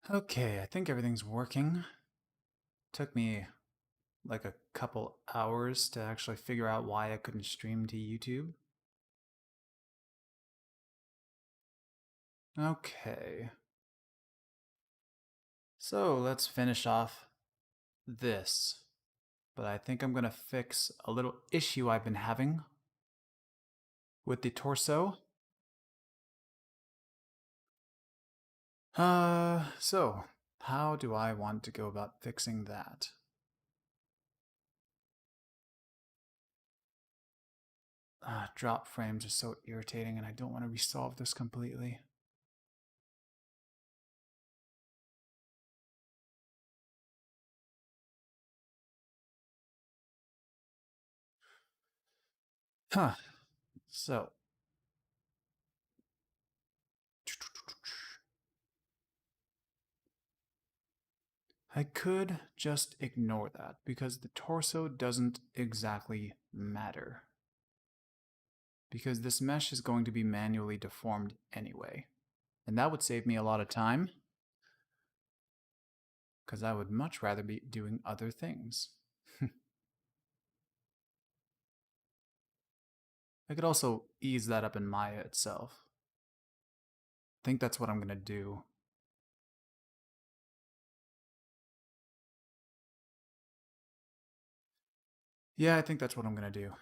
Okay, I think everything's working. Took me like a couple hours to actually figure out why I couldn't stream to YouTube. Okay. So let's finish off this. But I think I'm gonna fix a little issue I've been having with the torso. So how do I want to go about fixing that? Drop frames are so irritating and I don't want to resolve this completely. Huh. So. I could just ignore that because the torso doesn't exactly matter. Because this mesh is going to be manually deformed anyway. And that would save me a lot of time. Because I would much rather be doing other things. I could also ease that up in Maya itself. I think that's what I'm going to do. Yeah, I think that's what I'm going to do.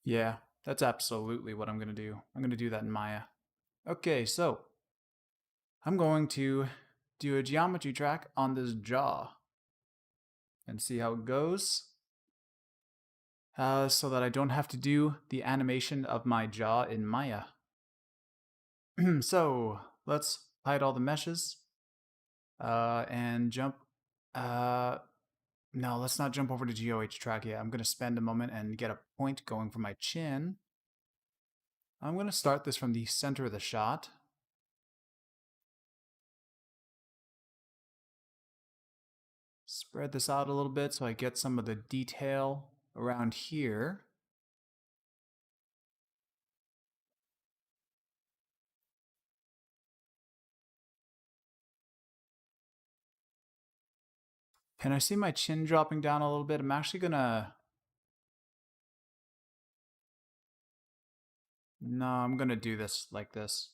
Yeah, that's absolutely what I'm going to do. I'm going to do that in Maya. Okay, so I'm going to do a geometry track on this jaw and see how it goes. So that I don't have to do the animation of my jaw in Maya. So let's hide all the meshes and jump. No, let's not jump over to GOH track yet. I'm going to spend a moment and get a point going for my chin. I'm going to start this from the center of the shot. Spread this out a little bit so I get some of the detail around here. Can I see my chin dropping down a little bit? I'm actually going to... No, I'm going to do this like this.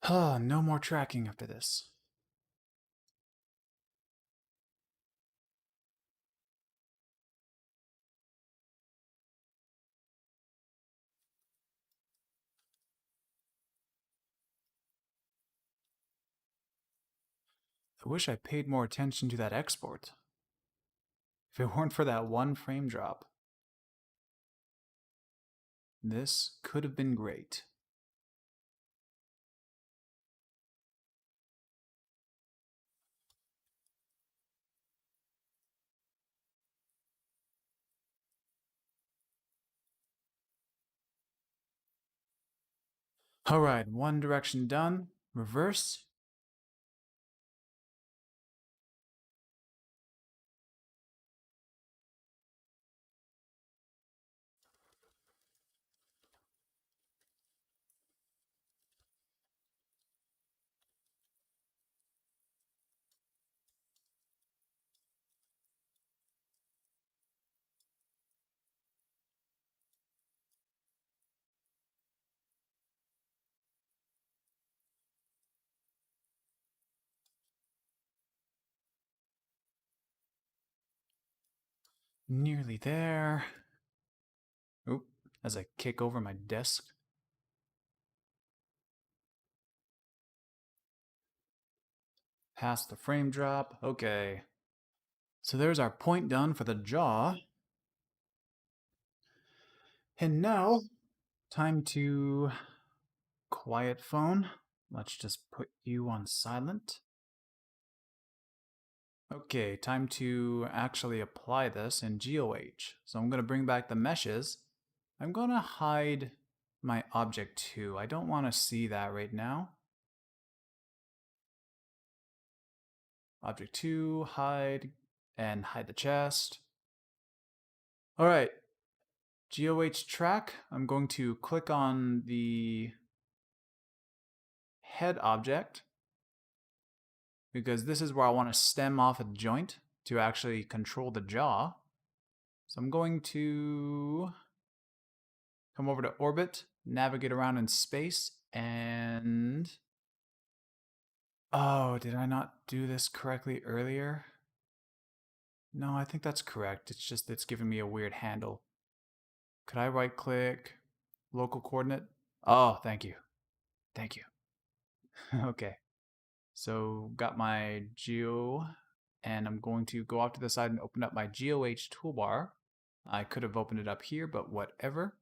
No more tracking after this. I wish I paid more attention to that export. If it weren't for that one frame drop, this could have been great. Alright, one direction done. Reverse. Nearly there. Oop, as I kick over my desk. Past the frame drop. Okay. So there's our point done for the jaw. And now, time to quiet phone. Let's just put you on silent. Okay, time to actually apply this in GOH. So I'm going to bring back the meshes. I'm going to hide my object 2. I don't want to see that right now. Object 2, hide, and hide the chest. All right, GOH track. I'm going to click on the head object because this is where I want to stem off a joint to actually control the jaw. So I'm going to come over to orbit, navigate around in space, and... Oh, did I not do this correctly earlier? No, I think that's correct. It's just it's giving me a weird handle. Could I right click, local coordinate? Oh, thank you. Thank you. Okay. So got my geo, and I'm going to go off to the side and open up my GOH toolbar. I could have opened it up here, but whatever.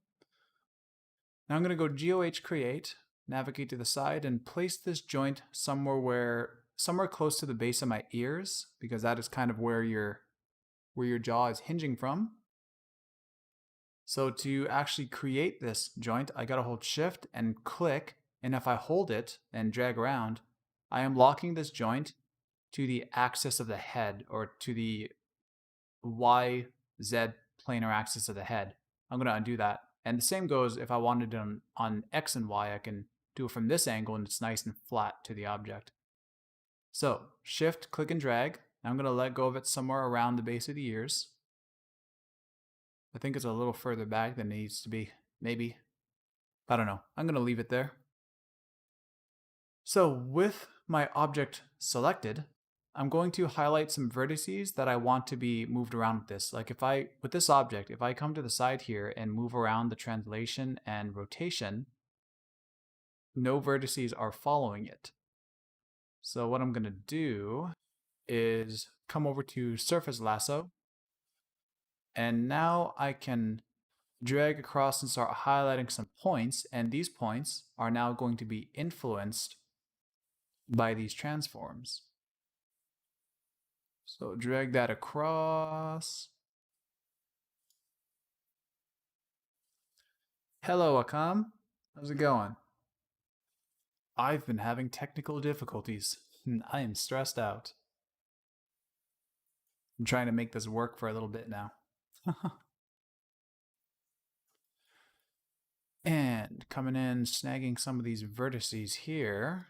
Now I'm going to go GOH create, navigate to the side, and place this joint somewhere close to the base of my ears, because that is kind of where your jaw is hinging from. So to actually create this joint, I gotta hold shift and click, and if I hold it and drag around, I am locking this joint to the axis of the head, or to the Y, Z planar axis of the head. I'm gonna undo that. And the same goes if I wanted it on X and Y, I can do it from this angle and it's nice and flat to the object. So shift, click and drag. I'm gonna let go of it somewhere around the base of the ears. I think it's a little further back than it needs to be, maybe. I don't know. I'm gonna leave it there. So with my object selected, I'm going to highlight some vertices that I want to be moved around with this. Like with this object, if I come to the side here and move around the translation and rotation, no vertices are following it. So what I'm gonna do is come over to Surface Lasso, and now I can drag across and start highlighting some points, and these points are now going to be influenced by these transforms. So drag that across. Hello, Akam. How's it going? I've been having technical difficulties. I am stressed out. I'm trying to make this work for a little bit now. And coming in, snagging some of these vertices here.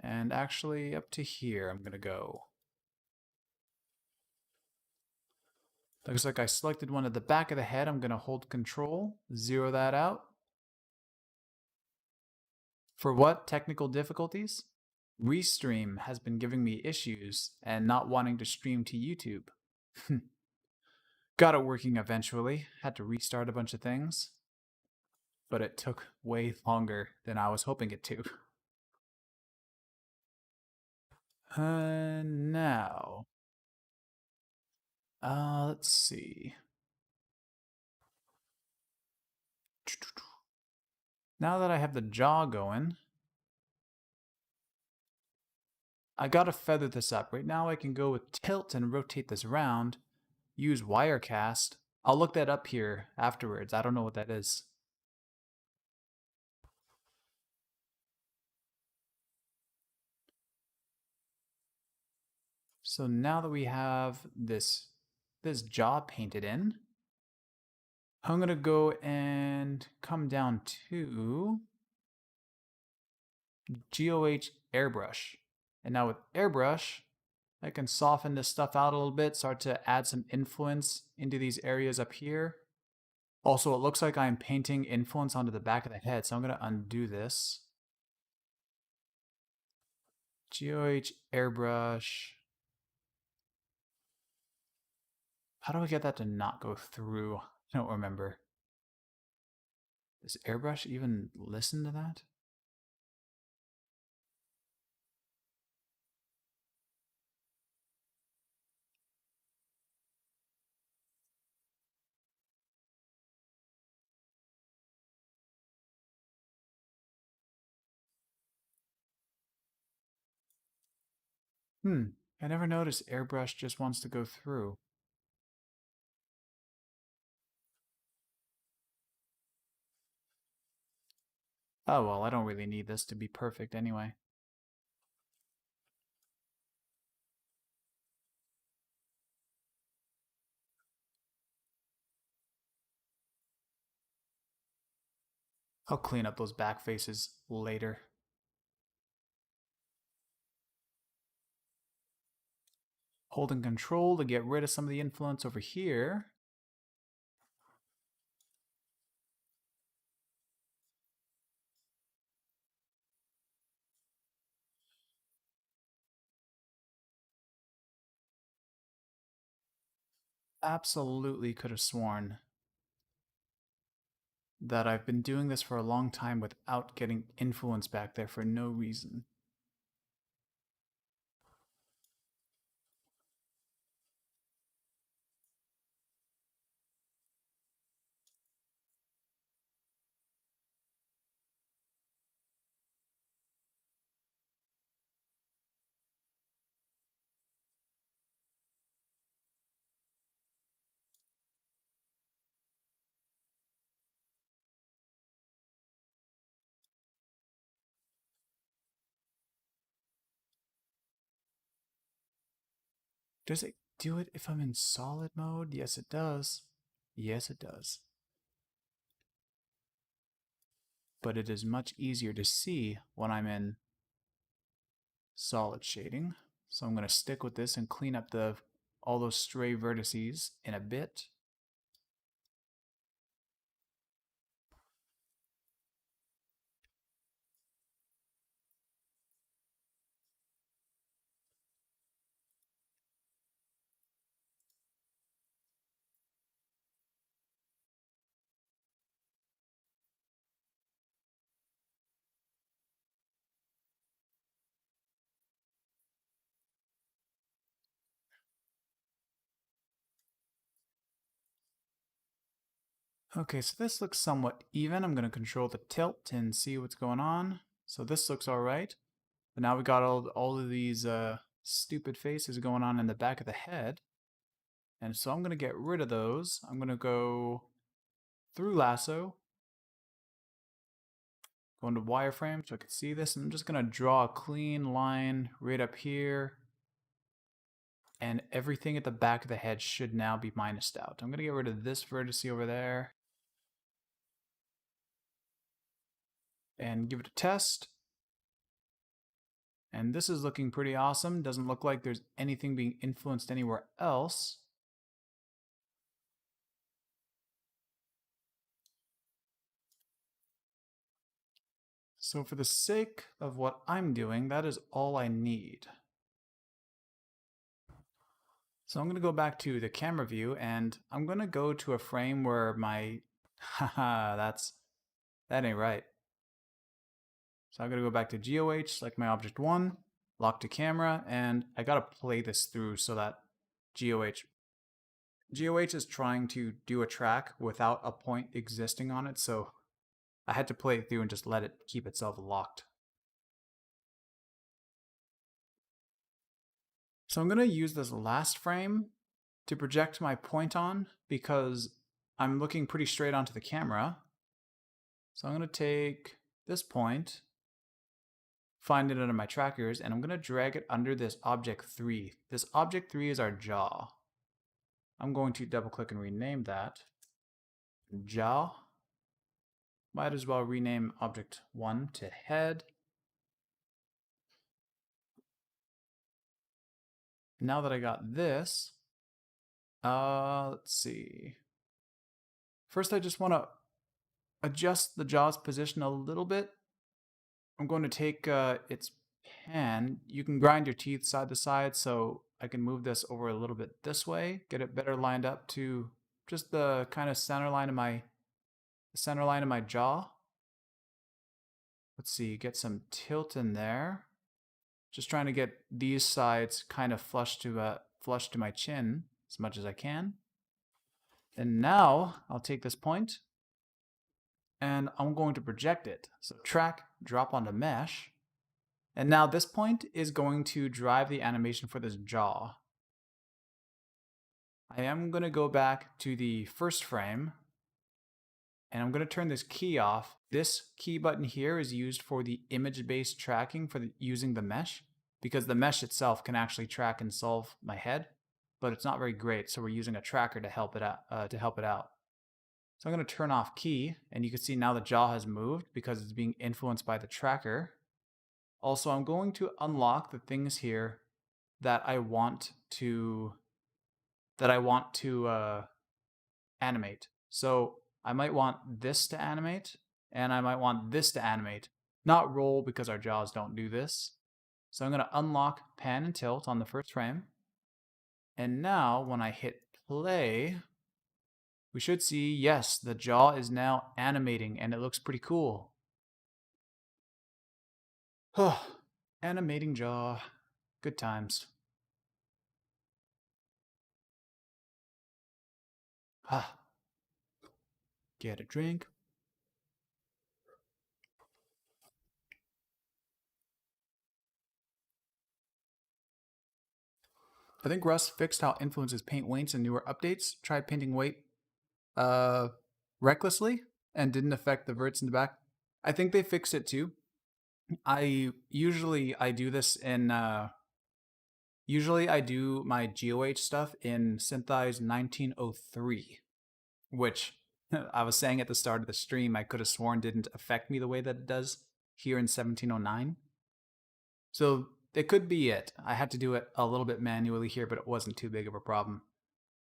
And actually up to here I'm gonna go. Looks like I selected one at the back of the head. I'm gonna hold control, zero that out. For what technical difficulties? Restream has been giving me issues and not wanting to stream to YouTube. Got it working eventually. Had to restart a bunch of things. But it took way longer than I was hoping it to. Now. Let's see. Now that I have the jaw going, I gotta feather this up. Right now I can go with tilt and rotate this around, use Wirecast. I'll look that up here afterwards. I don't know what that is. So now that we have this jaw painted in, I'm gonna go and come down to GOH airbrush. And now with airbrush, I can soften this stuff out a little bit, start to add some influence into these areas up here. Also, it looks like I'm painting influence onto the back of the head, so I'm gonna undo this. GOH airbrush. How do I get that to not go through? I don't remember. Does airbrush even listen to that? I never noticed airbrush just wants to go through. Oh well, I don't really need this to be perfect anyway. I'll clean up those back faces later. Holding control to get rid of some of the influence over here. Absolutely could have sworn that I've been doing this for a long time without getting influence back there for no reason. Does it do it if I'm in solid mode? Yes, it does. Yes, it does. But it is much easier to see when I'm in solid shading. So I'm going to stick with this and clean up all those stray vertices in a bit. Okay, so this looks somewhat even. I'm going to control the tilt and see what's going on. So this looks all right. But now we got all of these stupid faces going on in the back of the head. And so I'm going to get rid of those. I'm going to go through Lasso, go into wireframe so I can see this. And I'm just going to draw a clean line right up here. And everything at the back of the head should now be minused out. I'm going to get rid of this vertice over there. And give it a test. And this is looking pretty awesome. Doesn't look like there's anything being influenced anywhere else. So for the sake of what I'm doing, that is all I need. So I'm going to go back to the camera view and I'm going to go to a frame where my, haha, that ain't right. So I'm going to go back to GOH, select my object 1, lock to camera, and I got to play this through so that GOH is trying to do a track without a point existing on it, so I had to play it through and just let it keep itself locked. So I'm going to use this last frame to project my point on because I'm looking pretty straight onto the camera. So I'm going to take this point, find it under my trackers, and I'm going to drag it under this object 3. This object 3 is our jaw. I'm going to double click and rename that jaw. Might as well rename object 1 to head. Now that I got this, let's see. First, I just want to adjust the jaw's position a little bit. I'm going to take its pan. You can grind your teeth side to side, so I can move this over a little bit this way, get it better lined up to just the kind of center line of my jaw. Let's see, get some tilt in there. Just trying to get these sides kind of flush to my chin as much as I can. And now I'll take this point and I'm going to project it. So track, drop onto mesh. And now this point is going to drive the animation for this jaw. I am going to go back to the first frame, and I'm going to turn this key off. This key button here is used for the image-based tracking for using the mesh, because the mesh itself can actually track and solve my head, but it's not very great, so we're using a tracker to help it out. So I'm going to turn off key, and you can see now the jaw has moved because it's being influenced by the tracker. Also, I'm going to unlock the things here that I want to animate. So I might want this to animate, and I might want this to animate. Not roll, because our jaws don't do this. So I'm going to unlock pan and tilt on the first frame. And now when I hit play, we should see, yes, the jaw is now animating, and it looks pretty cool. Animating jaw. Good times. Get a drink. I think Russ fixed how influences paint weights in newer updates. Tried painting weight recklessly and didn't affect the verts in the back. I think they fixed it too. I do this in usually I do my GOH stuff in Syntheyes 1903, which I was saying at the start of the stream I could have sworn didn't affect me the way that it does here in 1709. So it could be it. I had to do it a little bit manually here, but it wasn't too big of a problem.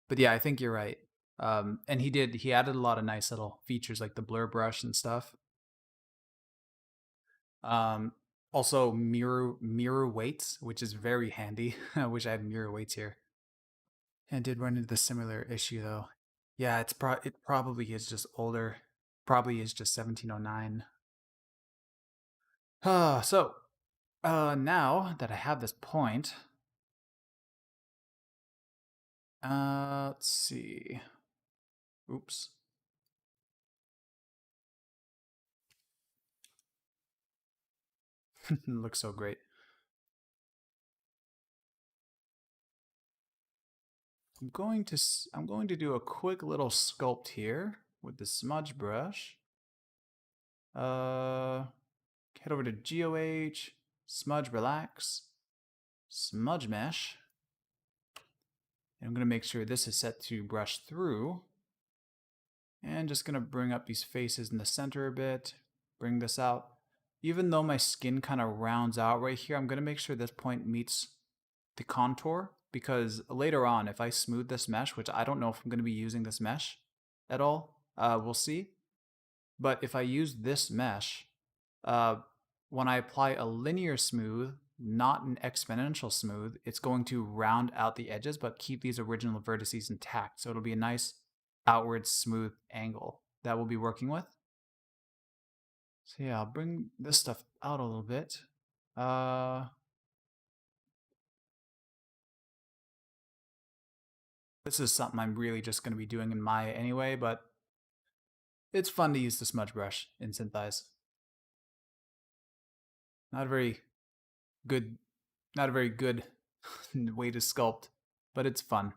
But yeah, I think you're right. And he added a lot of nice little features like the blur brush and stuff. Also mirror weights, which is very handy. I wish I had mirror weights here. And did run into the similar issue though. Yeah, it probably is just older. Probably is just 1709. So now that I have this point, let's see. Oops. Looks so great. I'm going to do a quick little sculpt here with the smudge brush. Head over to GOH, smudge relax, smudge mesh. And I'm going to make sure this is set to brush through. And just going to bring up these faces in the center a bit, bring this out. Even though my skin kind of rounds out right here, I'm going to make sure this point meets the contour, because later on, if I smooth this mesh, which I don't know if I'm going to be using this mesh at all, we'll see. But if I use this mesh, when I apply a linear smooth, not an exponential smooth, it's going to round out the edges but keep these original vertices intact. So it'll be a nice outward smooth angle that we'll be working with. So yeah, I'll bring this stuff out a little bit. This is something I'm really just going to be doing in Maya anyway, but it's fun to use the smudge brush in Syntheyes. Not a very good way to sculpt, but it's fun.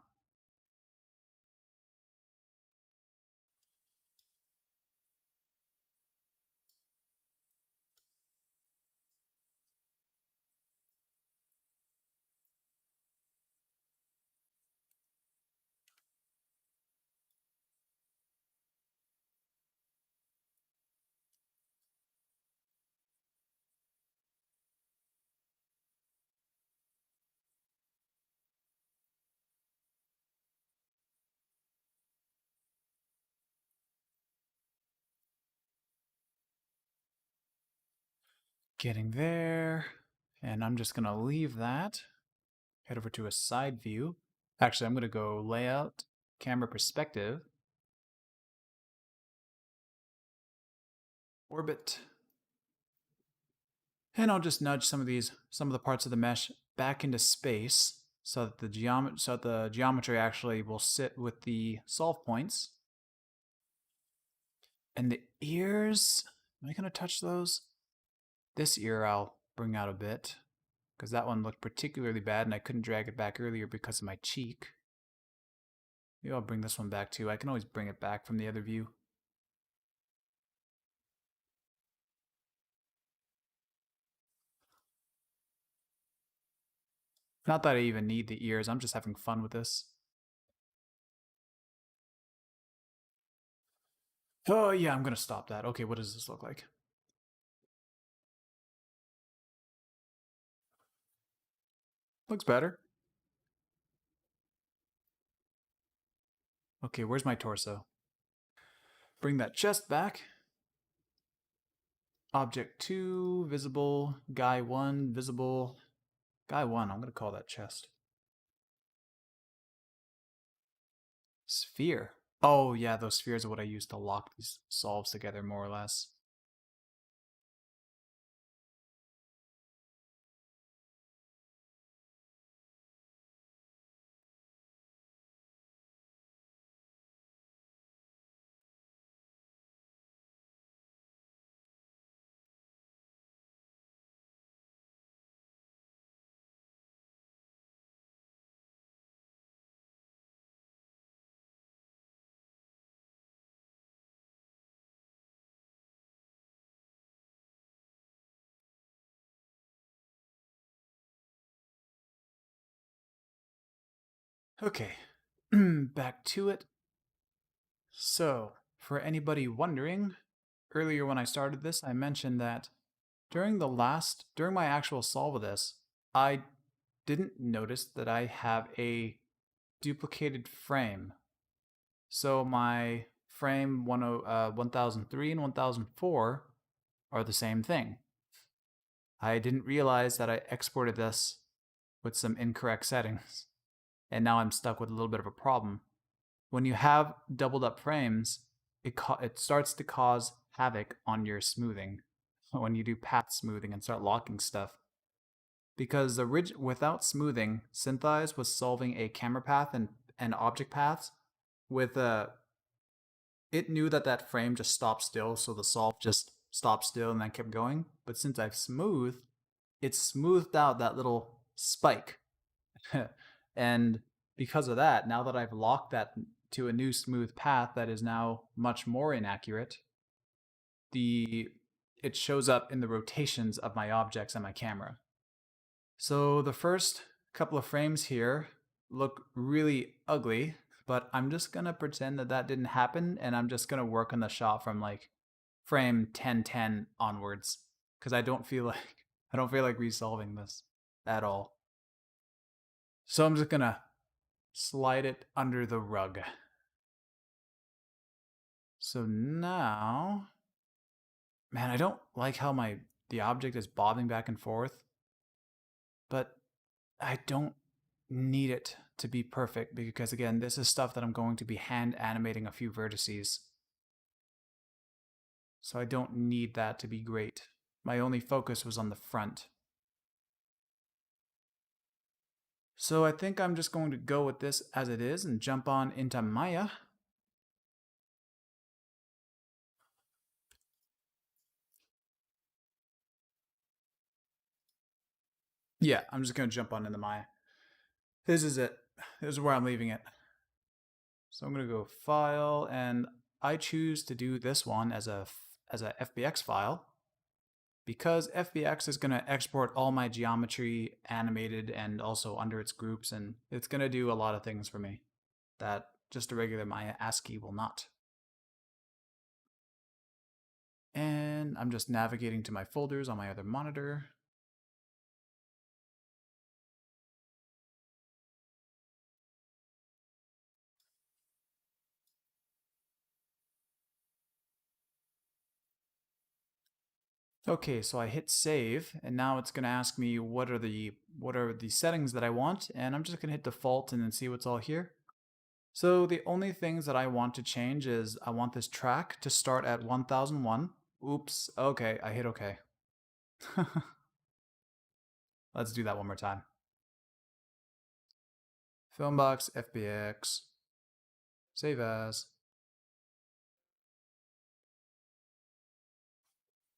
Getting there, and I'm just going to leave that. Head over to a side view. Actually, I'm going to go layout, camera perspective, orbit, and I'll just nudge some of the parts of the mesh back into space so that the geometry actually will sit with the solve points. And the ears, am I going to touch those? This ear bring out a bit, because that one looked particularly bad and I couldn't drag it back earlier because of my cheek. Maybe I'll bring this one back too. I can always bring it back from the other view. Not that I even need the ears, I'm just having fun with this. Oh yeah, I'm gonna stop that. Okay, what does this look like? Looks better. Okay, where's my torso? Bring that chest back. Object 2, visible. Guy 1, visible. Guy 1, I'm gonna call that chest. Sphere. Oh yeah, those spheres are what I use to lock these solves together more or less. Okay, back to it. So, for anybody wondering, earlier when I started this, I mentioned that during my actual solve of this, I didn't notice that I have a duplicated frame. So my frame 1003 and 1004 are the same thing. I didn't realize that I exported this with some incorrect settings, and now I'm stuck with a little bit of a problem. When you have doubled up frames, it starts to cause havoc on your smoothing when you do path smoothing and start locking stuff. Because without smoothing, Syntheyes was solving a camera path and object paths with it knew that that frame just stopped still, so the solve just stopped still and then kept going. But since I've smoothed, it smoothed out that little spike. And because of that, now that I've locked that to a new smooth path that is now much more inaccurate, it shows up in the rotations of my objects and my camera. So the first couple of frames here look really ugly, but I'm just gonna pretend that that didn't happen, and I'm just gonna work on the shot from like frame 1010 onwards, because I don't feel like resolving this at all. So I'm just gonna slide it under the rug. So now, man, I don't like how the object is bobbing back and forth, but I don't need it to be perfect because again, this is stuff that I'm going to be hand animating a few vertices. So I don't need that to be great. My only focus was on the front. So I think I'm just going to go with this as it is and jump on into Maya. Yeah, I'm just going to jump on into Maya. This is it. This is where I'm leaving it. So I'm going to go File, and I choose to do this one as a FBX file because FBX is going to export all my geometry animated and also under its groups, and it's going to do a lot of things for me that just a regular Maya ASCII will not. And I'm just navigating to my folders on my other monitor. Okay, so I hit save, and now it's going to ask me what are the settings that I want, and I'm just going to hit default and then see what's all here. So the only things that I want to change is I want this track to start at 1001. Oops, okay, I hit okay. Let's do that one more time. Filmbox, FBX, save as.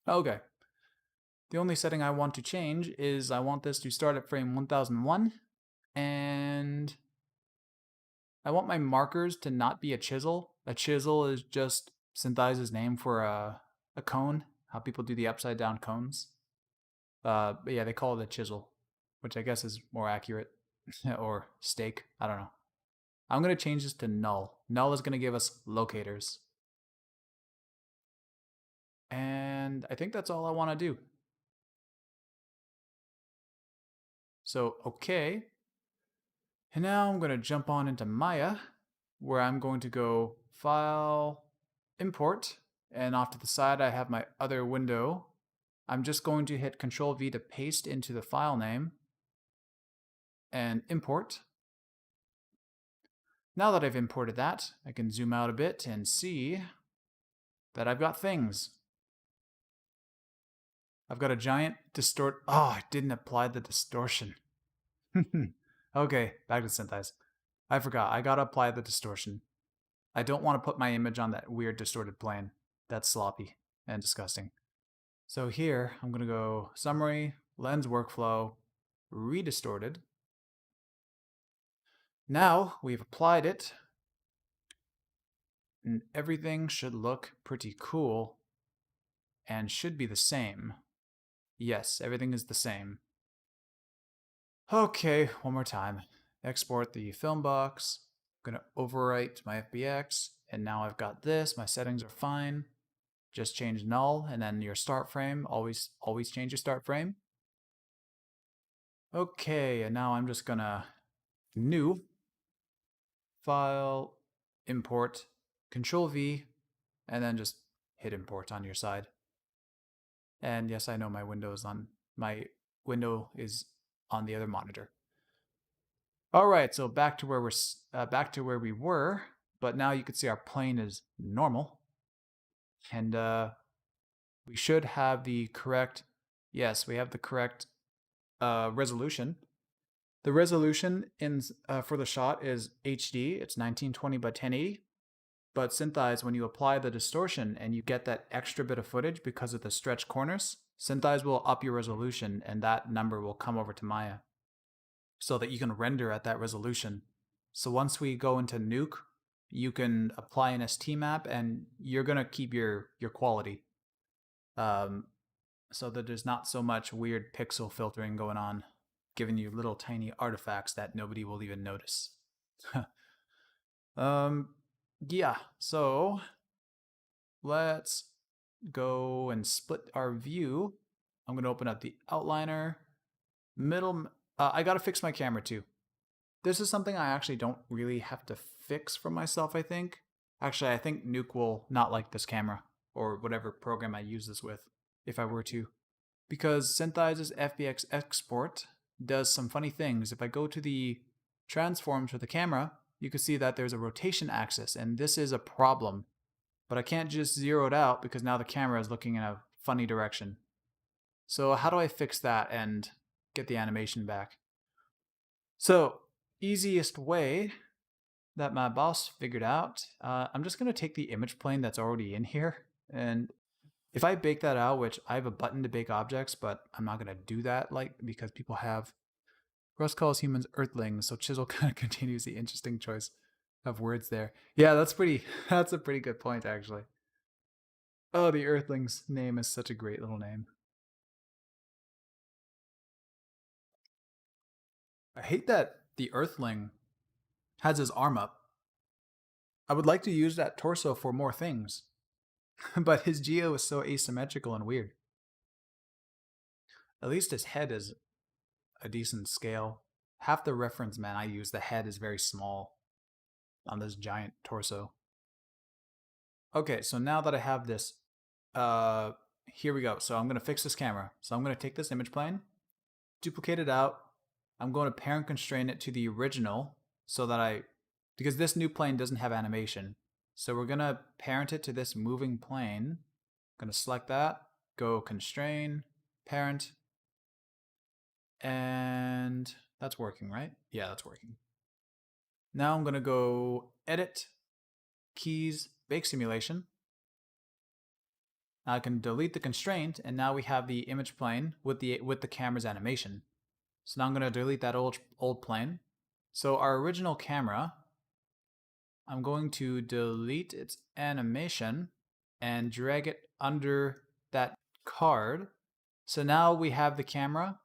Okay. The only setting I want to change is I want this to start at frame 1001, and I want my markers to not be a chisel. A chisel is just Syntheyes' name for a cone, how people do the upside down cones. But yeah, they call it a chisel, which I guess is more accurate. Or stake, I don't know. I'm going to change this to null. Null is going to give us locators. And I think that's all I want to do. So, okay. And now I'm going to jump on into Maya, where I'm going to go File, Import, and off to the side I have my other window. I'm just going to hit Control V to paste into the file name and import. Now that I've imported that, I can zoom out a bit and see that I've got things. I've got a giant distort. Oh, I didn't apply the distortion. Okay, back to Syntheyes. I forgot. I gotta apply the distortion. I don't want to put my image on that weird distorted plane. That's sloppy and disgusting. So here, I'm gonna go Summary, Lens Workflow, Redistorted. Now we've applied it, and everything should look pretty cool and should be the same. Yes, everything is the same. Okay, one more time. Export the film box. I'm gonna overwrite my FBX, and now I've got this. My settings are fine. Just change null, and then your start frame. Always change your start frame. Okay, and now I'm just gonna new file import Control V, and then just hit import on your side. And yes, I know my window is on the other monitor. All right, so back to where we were, but now you can see our plane is normal, and we should have the correct. Yes, we have the correct resolution. The resolution for the shot is HD. It's 1920 by 1080. But Syntheyes, when you apply the distortion and you get that extra bit of footage because of the stretch corners, Syntheyes will up your resolution, and that number will come over to Maya, so that you can render at that resolution. So once we go into Nuke, you can apply an ST map, and you're gonna keep your quality, so that there's not so much weird pixel filtering going on, giving you little tiny artifacts that nobody will even notice. Yeah. So let's go and split our view. I'm gonna open up the outliner, middle. I gotta fix my camera too. This is something I actually don't really have to fix for myself, I think. Actually, I think Nuke will not like this camera, or whatever program I use this with, if I were to. Because Syntheyes' FBX export does some funny things. If I go to the transforms for the camera, you can see that there's a rotation axis, and this is a problem. But I can't just zero it out because now the camera is looking in a funny direction. So how do I fix that and get the animation back? So, easiest way that my boss figured out, I'm just going to take the image plane that's already in here, and if I bake that out, which I have a button to bake objects, but I'm not going to do that, because people have. Russ calls humans earthlings, so Chisel kind of continues the interesting choice of words there. Yeah, that's a pretty good point, actually. Oh, the earthlings name is such a great little name. I hate that the earthling has his arm up. I would like to use that torso for more things, but his geo is so asymmetrical and weird. At least his head is a decent scale. Half the reference man I use, the head is very small on this giant torso. Okay, so now that I have this, here we go. So I'm going to fix this camera. So I'm going to take this image plane, duplicate it out. I'm going to parent constrain it to the original so that because this new plane doesn't have animation. So we're going to parent it to this moving plane. I'm going to select that, go constrain, parent, and that's working, right? Yeah, that's working. Now I'm going to go edit, keys, bake simulation. I can delete the constraint, and now we have the image plane with the camera's animation. So now I'm going to delete that old plane. So our original camera, I'm going to delete its animation and drag it under that card. So now we have the camera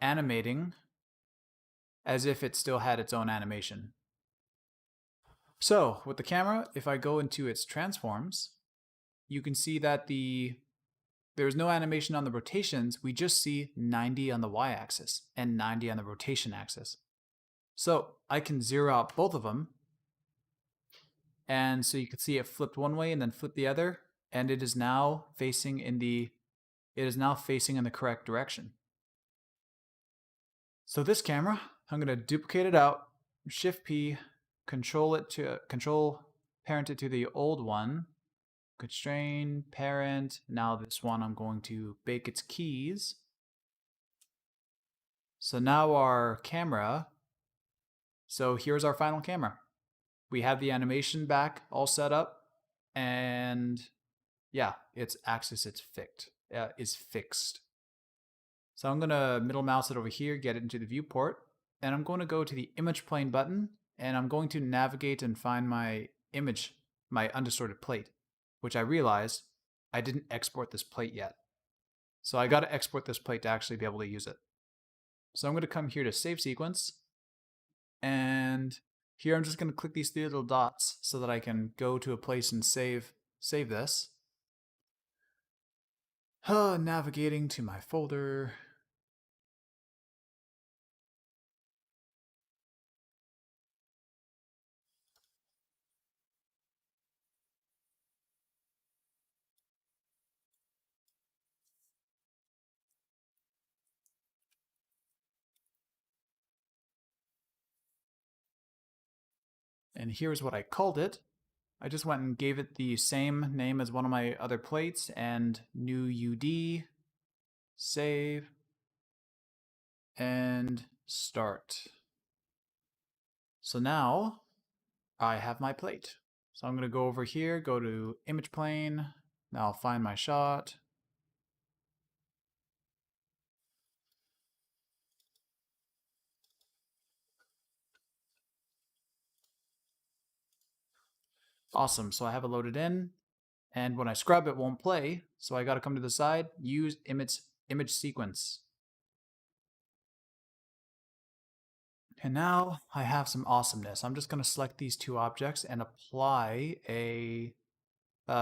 animating as if it still had its own animation. So with the camera, if I go into its transforms, you can see that there's no animation on the rotations. We just see 90 on the y-axis and 90 on the rotation axis. So I can zero out both of them. And so you can see it flipped one way and then flipped the other. And it is now facing in the correct direction. So this camera, I'm going to duplicate it out, Shift P, control parent it to the old one, constraint, parent. Now this one I'm going to bake its keys. So now our camera, so here's our final camera. We have the animation back all set up, and yeah, its axis is fixed. So I'm gonna middle mouse it over here, get it into the viewport, and I'm going to go to the image plane button, and I'm going to navigate and find my image, my undistorted plate, which I realized I didn't export this plate yet. So I gotta export this plate to actually be able to use it. So I'm gonna come here to save sequence, and here I'm just gonna click these three little dots so that I can go to a place and save this. Navigating to my folder. And here's what I called it. I just went and gave it the same name as one of my other plates, and new UD, save, and start. So now I have my plate. So I'm going to go over here, go to image plane. Now I'll find my shot. Awesome. So I have it loaded in, and when I scrub, it won't play. So I got to come to the side, use image sequence. And now I have some awesomeness. I'm just going to select these two objects and apply a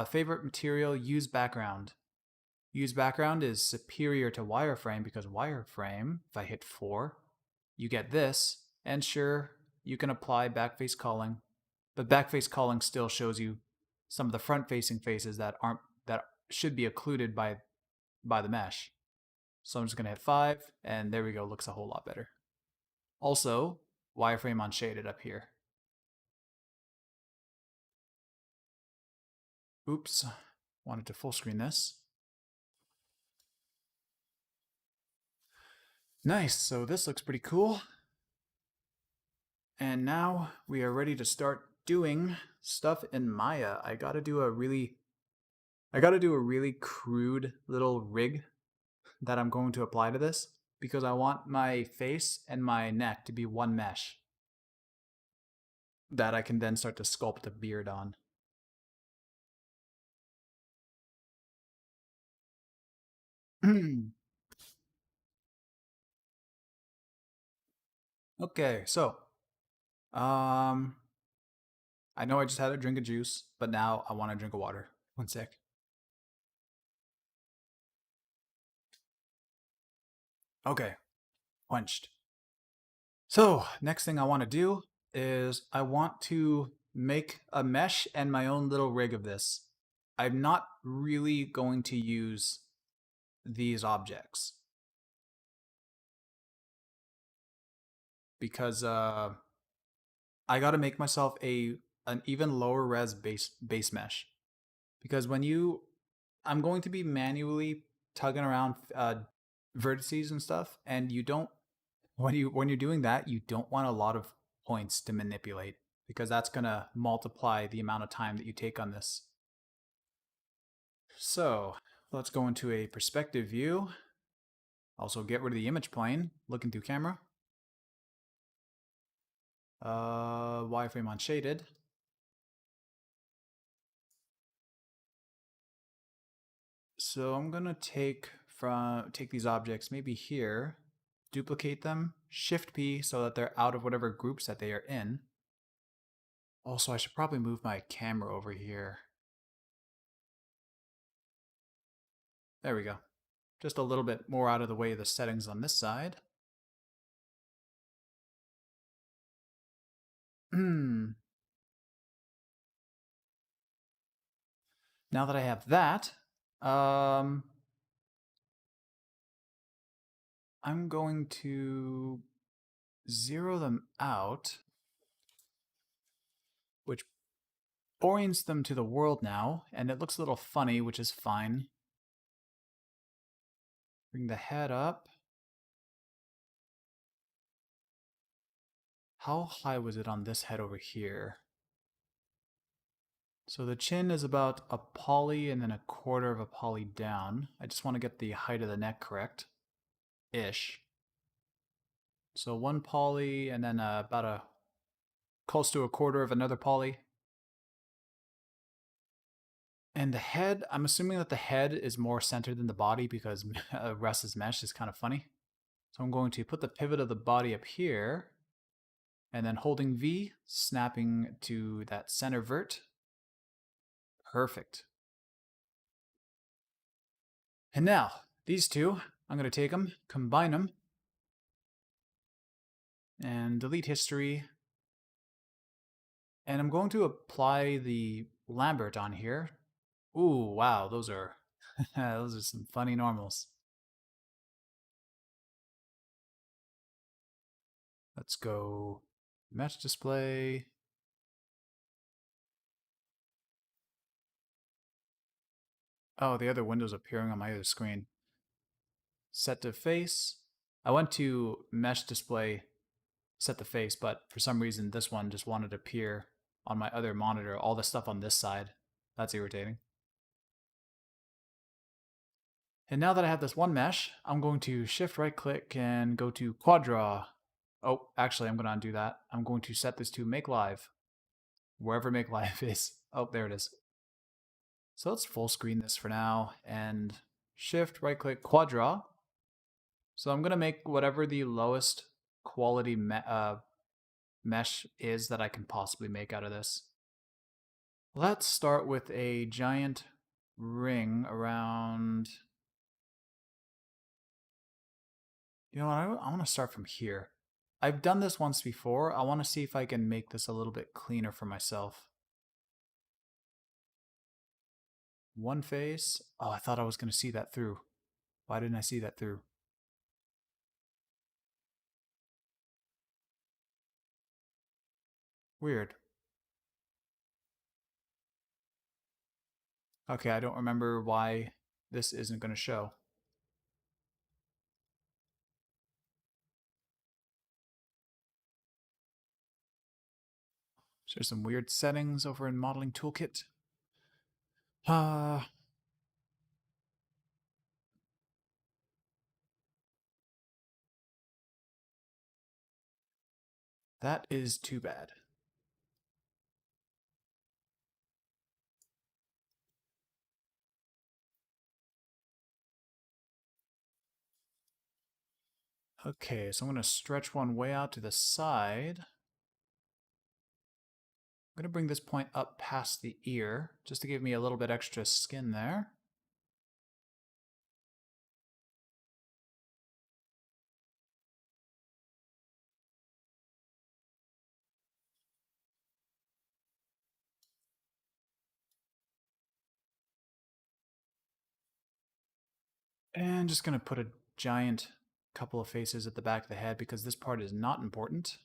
favorite material, use background. Use background is superior to wireframe because wireframe, if I hit 4, you get this. And sure, you can apply backface culling, but backface culling still shows you some of the front-facing faces that should be occluded by the mesh. So I'm just gonna hit 5, and there we go. Looks a whole lot better. Also, wireframe unshaded up here. Oops, wanted to full screen this. Nice, so this looks pretty cool. And now we are ready to start doing stuff in Maya. I gotta do a really crude little rig that I'm going to apply to this because I want my face and my neck to be one mesh that I can then start to sculpt a beard on. Okay, so I know I just had a drink of juice, but now I want to drink of water. One sec. Okay, quenched. So next thing I want to do is I want to make a mesh and my own little rig of this. I'm not really going to use these objects because I got to make myself an even lower res base mesh, because I'm going to be manually tugging around vertices and stuff, and you don't when you're doing that, you don't want a lot of points to manipulate because that's going to multiply the amount of time that you take on this. So let's go into a perspective view. Also get rid of the image plane, looking through camera. Wireframe unshaded. So I'm gonna take these objects maybe here, duplicate them, Shift P so that they're out of whatever groups that they are in. Also, I should probably move my camera over here. There we go. Just a little bit more out of the way of the settings on this side. Now that I have that, I'm going to zero them out, which orients them to the world now, and it looks a little funny, which is fine. Bring the head up. How high was it on this head over here? So the chin is about a poly and then a quarter of a poly down. I just want to get the height of the neck correct. Ish. So one poly and then about a close to a quarter of another poly. And the head, I'm assuming that the head is more centered than the body because Russ's mesh is kind of funny. So I'm going to put the pivot of the body up here and then holding V, snapping to that center vert. Perfect. And now, these two, I'm going to take them, combine them, and delete history. And I'm going to apply the Lambert on here. Ooh, wow, those are those are some funny normals. Let's go match display. Oh, the other window's appearing on my other screen. Set to face. I went to mesh display, set to face, but for some reason this one just wanted to appear on my other monitor, all the stuff on this side. That's irritating. And now that I have this one mesh, I'm going to shift right click and go to quad draw. Oh, actually I'm going to undo that. I'm going to set this to make live, wherever make live is. Oh, there it is. So let's full screen this for now and shift right click quad draw. So I'm going to make whatever the lowest quality mesh is that I can possibly make out of this. Let's start with a giant ring around... You know what, I want to start from here. I've done this once before. I want to see if I can make this a little bit cleaner for myself. One face. Oh, I thought I was going to see that through. Why didn't I see that through? Weird. Okay, I don't remember why this isn't going to show. So there's some weird settings over in Modeling Toolkit. That is too bad. Okay, so I'm going to stretch one way out to the side. I'm going to bring this point up past the ear, just to give me a little bit extra skin there. And just going to put a giant couple of faces at the back of the head because this part is not important.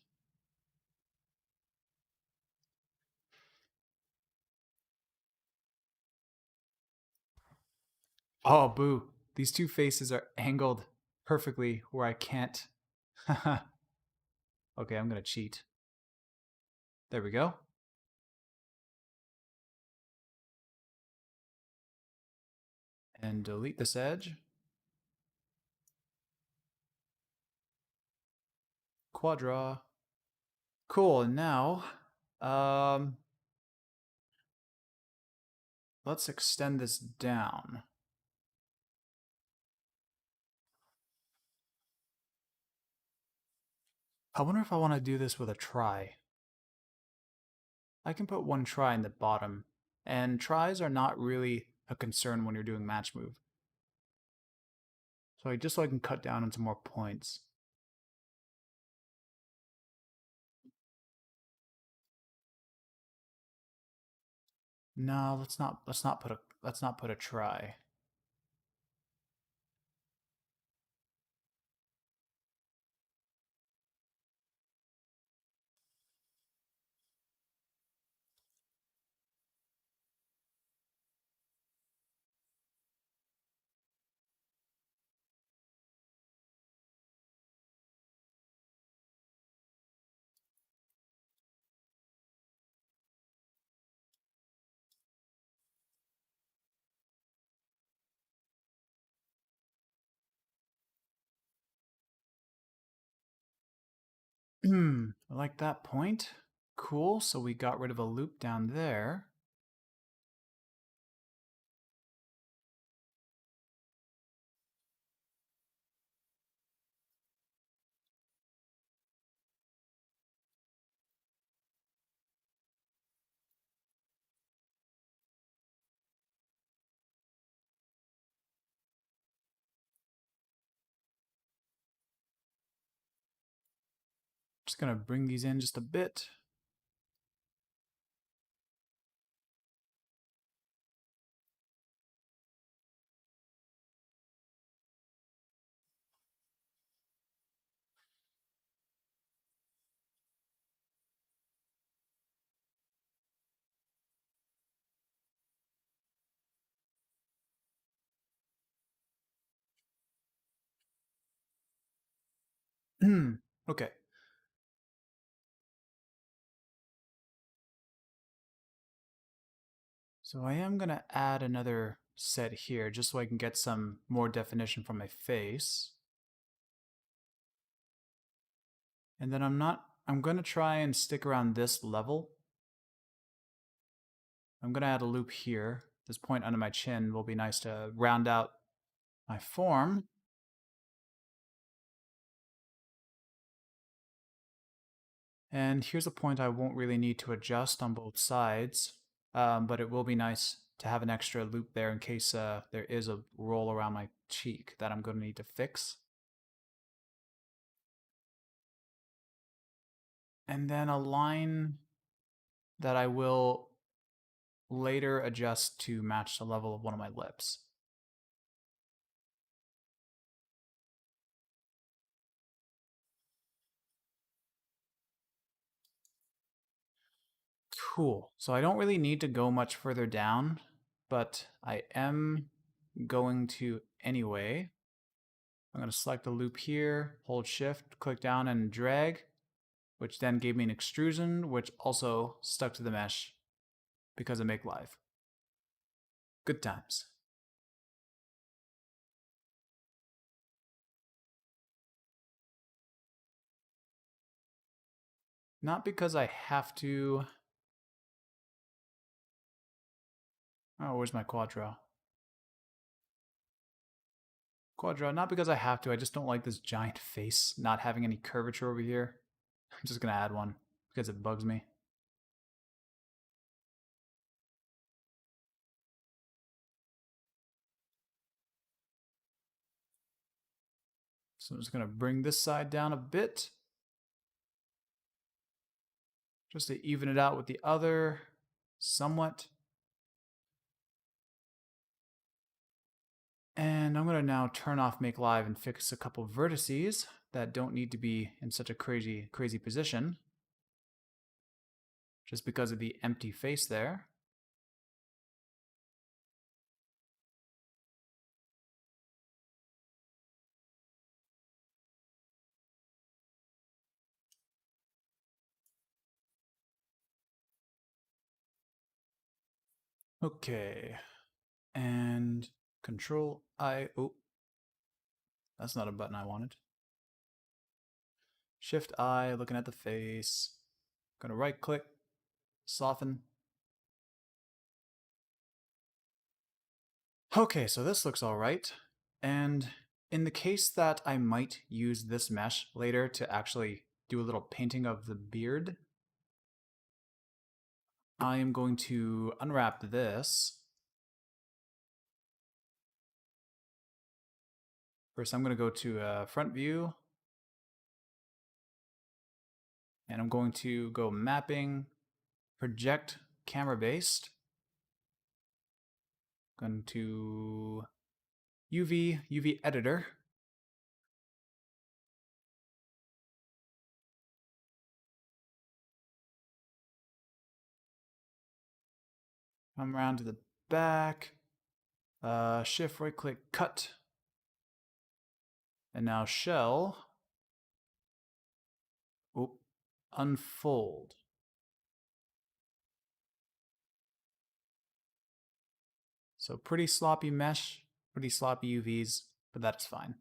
Oh, boo. These two faces are angled perfectly where I can't. Okay, I'm going to cheat. There we go. And delete this edge. Quadra. Cool, and now, let's extend this down. I wonder if I want to do this with a try. I can put one try in the bottom, and tries are not really a concern when you're doing Matcmove. So I can cut down on some more points. No, let's not put a try. I like that point. Cool, so we got rid of a loop down there. Just gonna bring these in just a bit. Okay. So I am going to add another set here just so I can get some more definition from my face. And then I'm going to try and stick around this level. I'm going to add a loop here. This point under my chin will be nice to round out my form. And here's a point I won't really need to adjust on both sides, but it will be nice to have an extra loop there in case there is a roll around my cheek that I'm going to need to fix. And then a line that I will later adjust to match the level of one of my lips. Cool. So I don't really need to go much further down, but I am going to anyway. I'm going to select a loop here, hold shift, click down and drag, which then gave me an extrusion, which also stuck to the mesh because of Make Live. Good times. Not because I have to. Oh, where's my quadro? Quadro, not because I have to, I just don't like this giant face not having any curvature over here. I'm just gonna add one because it bugs me. So I'm just gonna bring this side down a bit, just to even it out with the other somewhat. And I'm gonna now turn off Make Live and fix a couple vertices that don't need to be in such a crazy position, just because of the empty face there. Okay, and Control I, oh, that's not a button I wanted. Shift I, looking at the face. Gonna right click, soften. Okay, so this looks all right. And in the case that I might use this mesh later to actually do a little painting of the beard, I am going to unwrap this. First, I'm going to go to front view. And I'm going to go mapping, project camera based. Going to UV editor. Come around to the back. Shift right click, cut. And now shell. Oop, unfold. So pretty sloppy mesh, pretty sloppy UVs, but that's fine.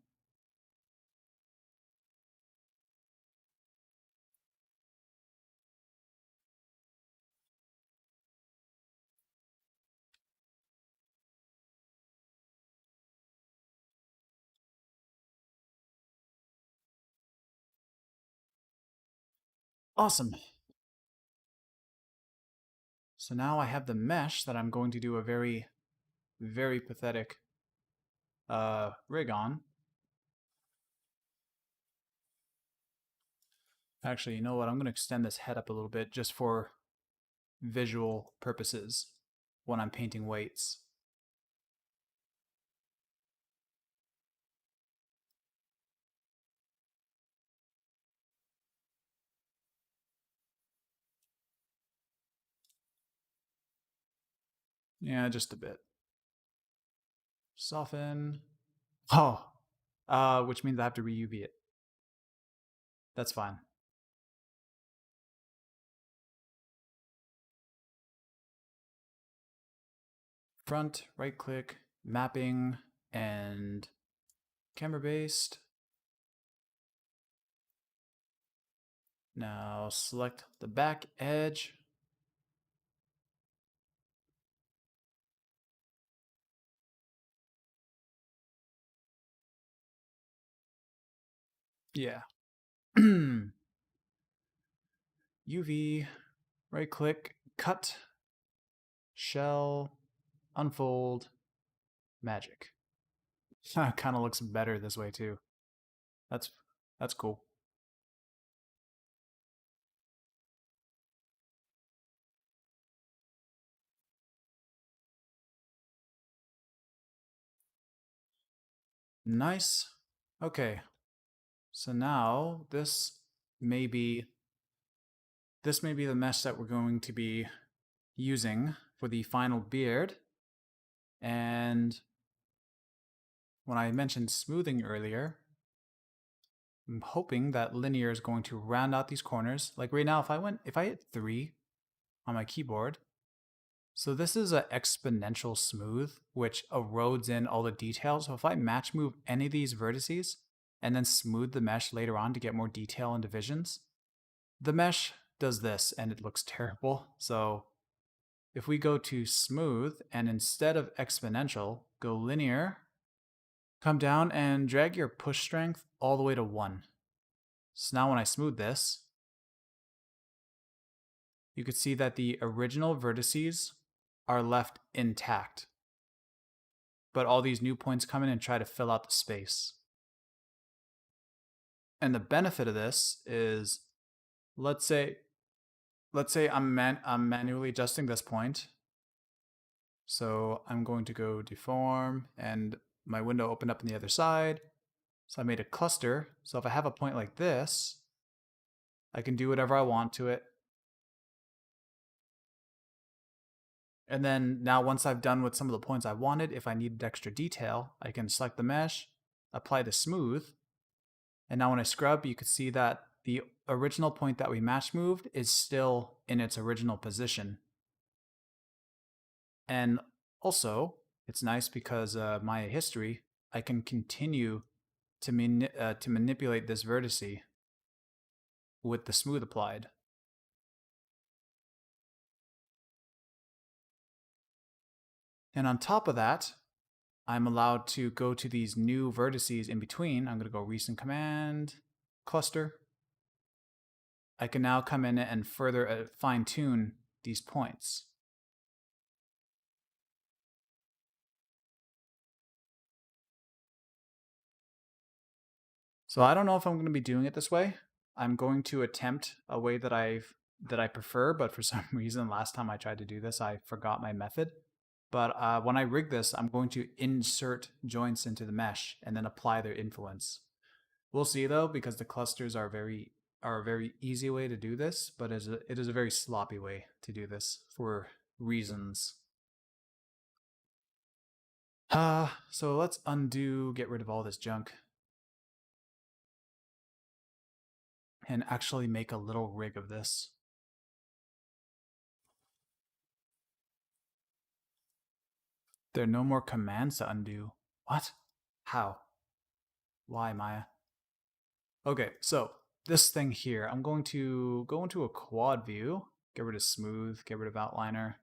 Awesome. So now I have the mesh that I'm going to do a very, very pathetic rig on. Actually, you know what? I'm going to extend this head up a little bit just for visual purposes when I'm painting weights. Yeah, just a bit. Soften. Oh, which means I have to re-UV it. That's fine. Front, right click, mapping, and camera based. Now select the back edge. Yeah. UV, right click, cut, shell, unfold, magic. Kind of looks better this way too. That's cool. Nice. Okay. So now this may be the mesh that we're going to be using for the final beard. And when I mentioned smoothing earlier, I'm hoping that linear is going to round out these corners. Like right now, if I hit 3 on my keyboard, so this is an exponential smooth, which erodes in all the details. So if I match move any of these vertices and then smooth the mesh later on to get more detail and divisions, the mesh does this and it looks terrible. So if we go to smooth and instead of exponential, go linear, come down and drag your push strength all the way to 1. So now when I smooth this, you could see that the original vertices are left intact. But all these new points come in and try to fill out the space. And the benefit of this is, let's say I'm manually adjusting this point. So I'm going to go deform and my window opened up on the other side. So I made a cluster. So if I have a point like this, I can do whatever I want to it. And then now once I've done with some of the points I wanted, if I needed extra detail, I can select the mesh, apply the smooth, and now when I scrub, you can see that the original point that we match moved is still in its original position. And also, It's nice because Maya history, I can continue to manipulate this vertice with the smooth applied. And on top of that, I'm allowed to go to these new vertices in between. I'm going to go recent command, cluster. I can now come in and further fine tune these points. So I don't know if I'm going to be doing it this way. I'm going to attempt a way that I prefer, but for some reason last time I tried to do this, I forgot my method. But when I rig this, I'm going to insert joints into the mesh and then apply their influence. We'll see though, because the clusters are a very easy way to do this, but it is a very sloppy way to do this for reasons. So let's get rid of all this junk, and actually make a little rig of this. There are no more commands to undo. What? How? Why, Maya? Okay, so this thing here, I'm going to go into a quad view, get rid of smooth, get rid of outliner.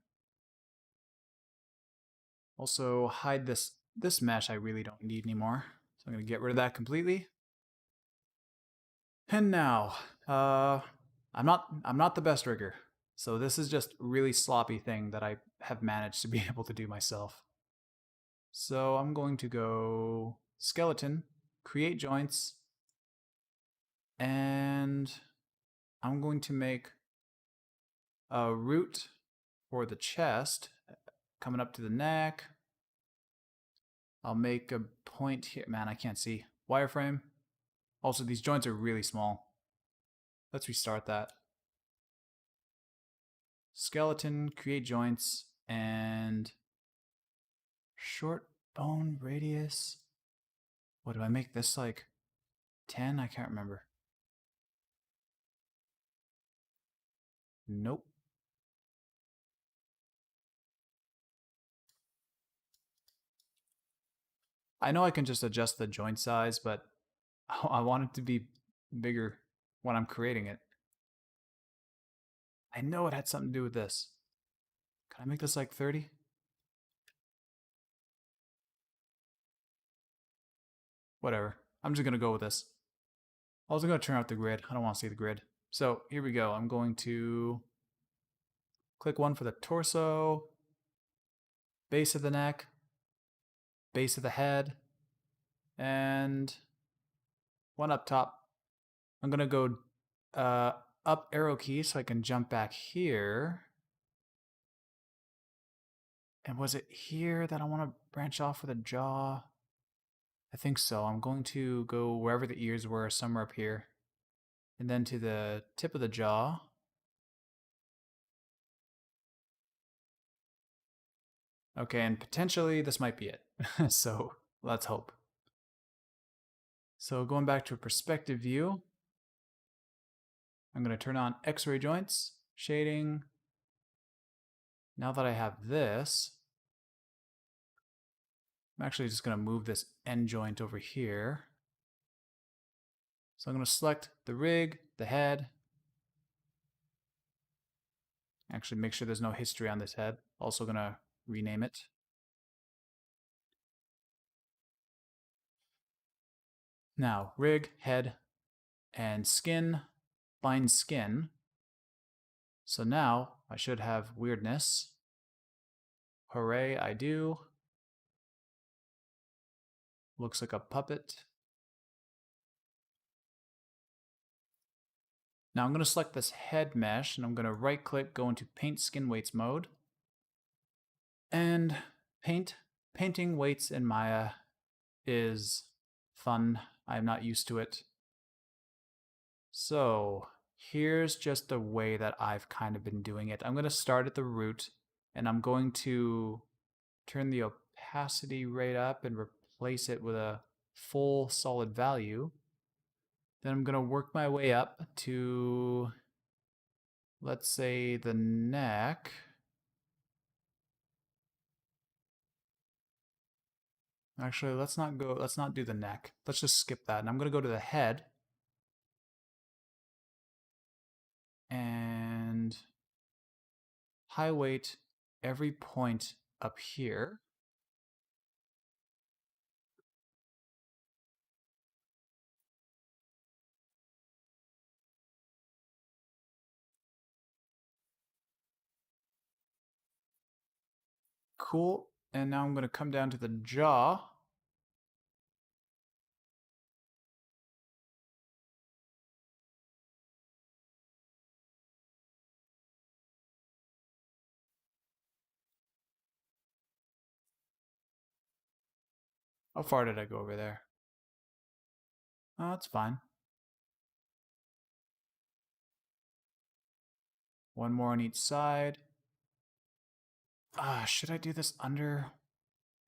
Also hide this mesh I really don't need anymore. So I'm going to get rid of that completely. And now, I'm not the best rigger. So this is just a really sloppy thing that I have managed to be able to do myself. So I'm going to go skeleton, create joints, and I'm going to make a root for the chest coming up to the neck. I'll make a point here. Man, I can't see. Wireframe. Also, these joints are really small. Let's restart that. Skeleton, create joints, and short bone radius. What do I make this like? 10? I can't remember. Nope. I know I can just adjust the joint size, but I want it to be bigger when I'm creating it. I know it had something to do with this. Can I make this like 30? Whatever. I'm just going to go with this. I was going to turn out the grid. I don't want to see the grid. So here we go. I'm going to click one for the torso, base of the neck, base of the head, and one up top. I'm going to go up arrow key so I can jump back here. And was it here that I want to branch off with a jaw? I think so. I'm going to go wherever the ears were, somewhere up here. And then to the tip of the jaw. Okay, and potentially this might be it. So let's hope. So going back to a perspective view, I'm going to turn on X-ray joints, shading. Now that I have this, I'm actually just going to move this end joint over here. So I'm going to select the rig, the head. Actually make sure there's no history on this head. Also going to rename it. Now, rig, head, and skin, bind skin. So now I should have weirdness. Hooray, I do. Looks like a puppet. Now I'm going to select this head mesh and I'm going to right click, go into paint skin weights mode. And painting weights in Maya is fun. I'm not used to it. So here's just the way that I've kind of been doing it. I'm going to start at the root and I'm going to turn the opacity rate up and replace it with a full solid value. Then I'm going to work my way up to, let's say, the neck. Actually, let's not do the neck. Let's just skip that. And I'm going to go to the head. And high weight every point up here. Cool. And now I'm going to come down to the jaw. How far did I go over there? Oh, that's fine. One more on each side. Should I do this under?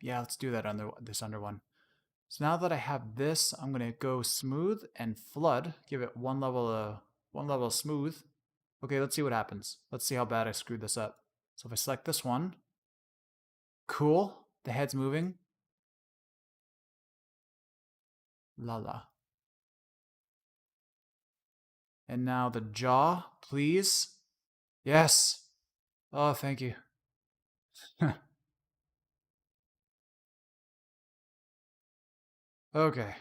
Yeah, let's do that under this under one. So now that I have this, I'm gonna go smooth and flood. Give it one level of smooth. Okay, let's see what happens. Let's see how bad I screwed this up. So if I select this one, cool. The head's moving. La la. And now the jaw, please. Yes. Oh, thank you. Okay.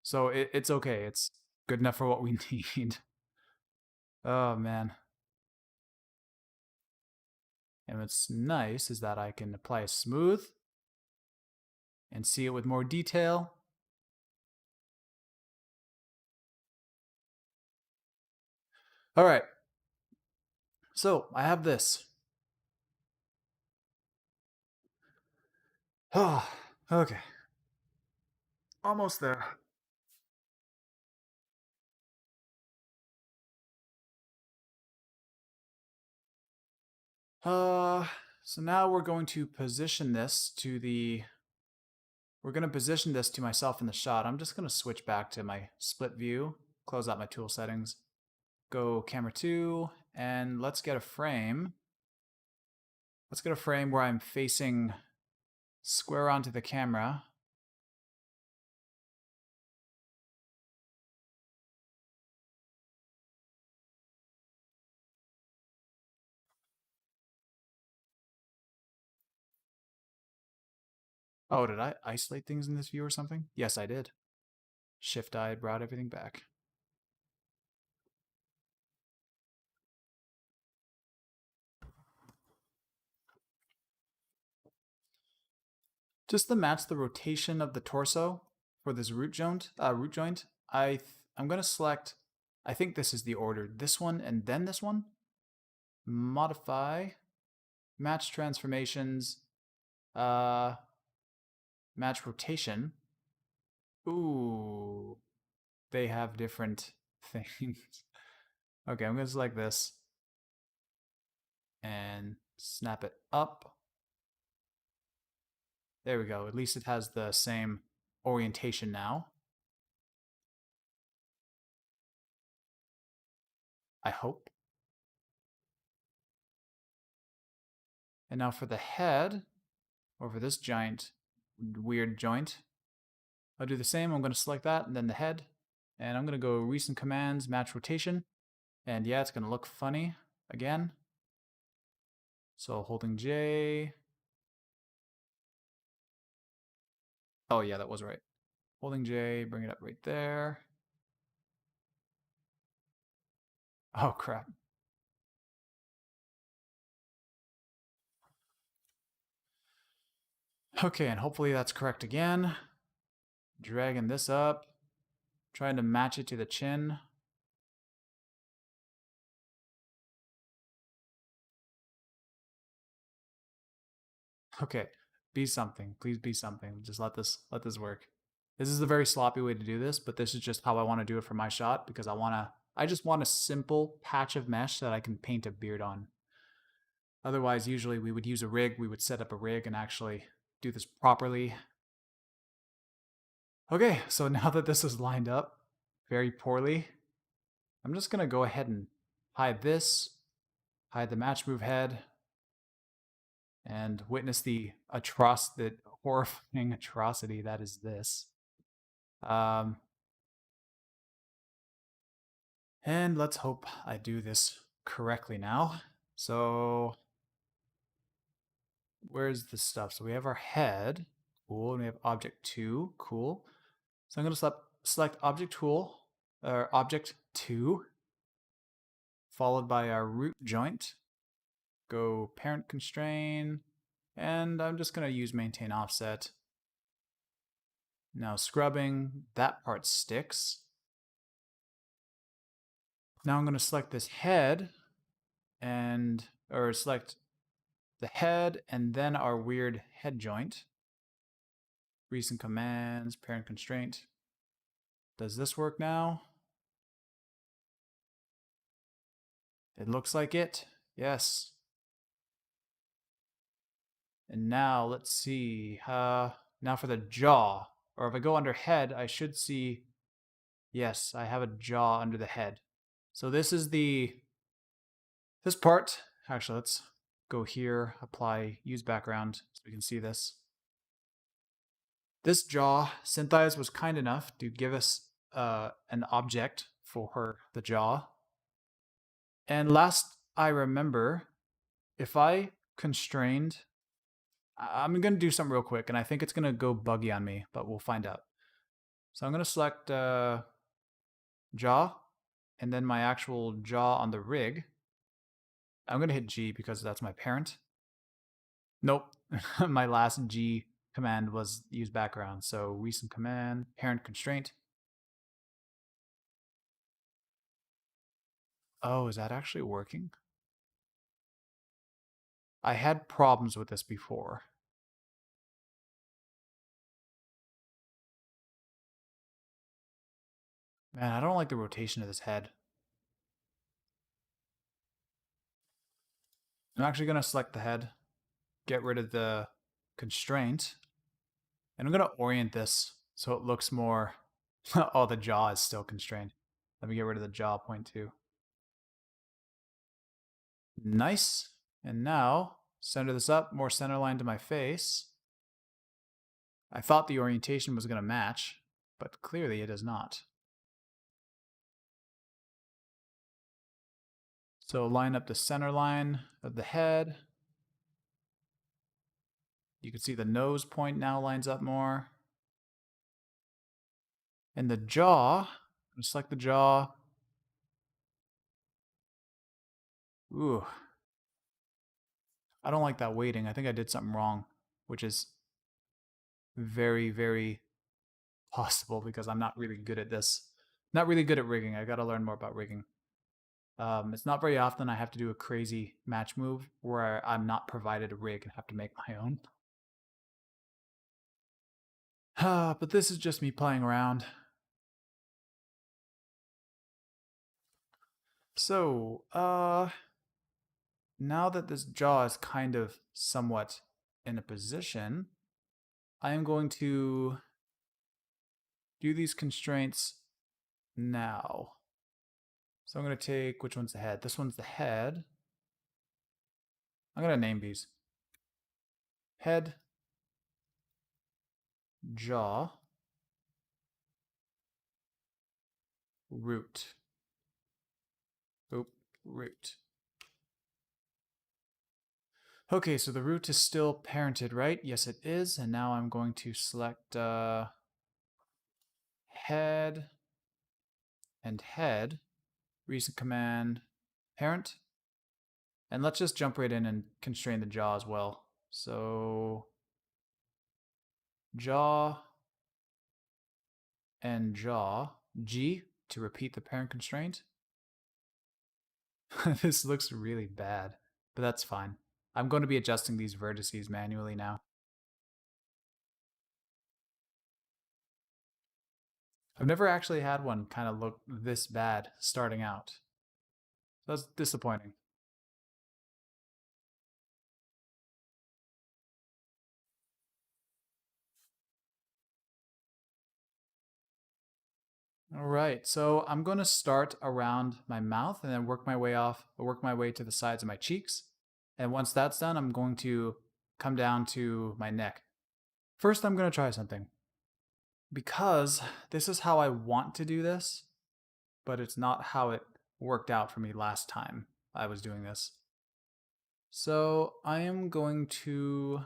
So it's okay. It's good enough for what we need. Oh, man. And what's nice is that I can apply a smooth and see it with more detail. All right. So I have this. Oh, okay. Almost there. So now we're going to position this to the... We're going to position this to myself in the shot. I'm just going to switch back to my split view, close out my tool settings, go camera 2, and let's get a frame. Let's get a frame where I'm facing square onto the camera. Oh, did I isolate things in this view or something? Yes, I did. Shift-I brought everything back. Just to match the rotation of the torso for this root joint, I'm going to select, I think this is the order, this one and then this one. Modify, match transformations, match rotation. Ooh, they have different things. Okay, I'm going to select this and snap it up. There we go. At least it has the same orientation now. I hope. And now for the head, over this giant weird joint, I'll do the same. I'm going to select that and then the head. And I'm going to go recent commands, match rotation. And yeah, it's going to look funny again. So holding J. Oh yeah, that was right. Holding J, bring it up right there. Oh crap. Okay, and hopefully that's correct again. Dragging this up, trying to match it to the chin. Okay, be something. Please be something. Just let this work. This is a very sloppy way to do this, but this is just how I want to do it for my shot because I just want a simple patch of mesh that I can paint a beard on. Otherwise, usually we would use a rig, we would set up a rig and actually do this properly. Okay, so now that this is lined up very poorly, I'm just going to go ahead and hide this, hide the Matcmove head, and witness the horrifying atrocity that is this. And let's hope I do this correctly now. So where's the stuff? So we have our head. Cool. And we have object 2. Cool. So I'm going to select object tool, or object 2, followed by our root joint. Go parent constraint, and I'm just going to use maintain offset. Now scrubbing, that part sticks. Now I'm going to select this head, or select the head and then our weird head joint. Recent commands, parent constraint. Does this work now? It looks like it. Yes. And now let's see. Now for the jaw. Or if I go under head, I should see. Yes, I have a jaw under the head. So this is this part. Actually, let's go here, apply, use background so we can see this. This jaw, Syntheyes was kind enough to give us an object for the jaw. And last I remember, if I constrained, I'm going to do something real quick, and I think it's going to go buggy on me, but we'll find out. So I'm going to select jaw, and then my actual jaw on the rig. I'm going to hit G because that's my parent. Nope, my last G command was use background. So recent command, parent constraint. Oh, is that actually working? I had problems with this before. Man, I don't like the rotation of this head. I'm actually going to select the head, get rid of the constraint, and I'm going to orient this so it looks more... oh, the jaw is still constrained. Let me get rid of the jaw point too. Nice. And now, center this up, more center line to my face. I thought the orientation was going to match, but clearly it does not. So line up the center line of the head. You can see the nose point now lines up more. And the jaw, I'm going to select the jaw. Ooh. I don't like that weighting. I think I did something wrong, which is very, very possible because I'm not really good at this. Not really good at rigging. I got to learn more about rigging. It's not very often I have to do a crazy match move where I'm not provided a rig and have to make my own. But this is just me playing around. So, now that this jaw is kind of somewhat in a position, I am going to do these constraints now. So I'm going to take, which one's the head? This one's the head. I'm going to name these. Head, jaw, root. Oop, root. Okay, so the root is still parented, right? Yes, it is. And now I'm going to select head and head. Recent command, parent. And let's just jump right in and constrain the jaw as well. So jaw and jaw, G to repeat the parent constraint. This looks really bad, but that's fine. I'm going to be adjusting these vertices manually now. I've never actually had one kind of look this bad starting out. So that's disappointing. All right, so I'm going to start around my mouth and then work my way to the sides of my cheeks. And once that's done, I'm going to come down to my neck. First, I'm going to try something. Because this is how I want to do this, but it's not how it worked out for me last time I was doing this. So I am going to...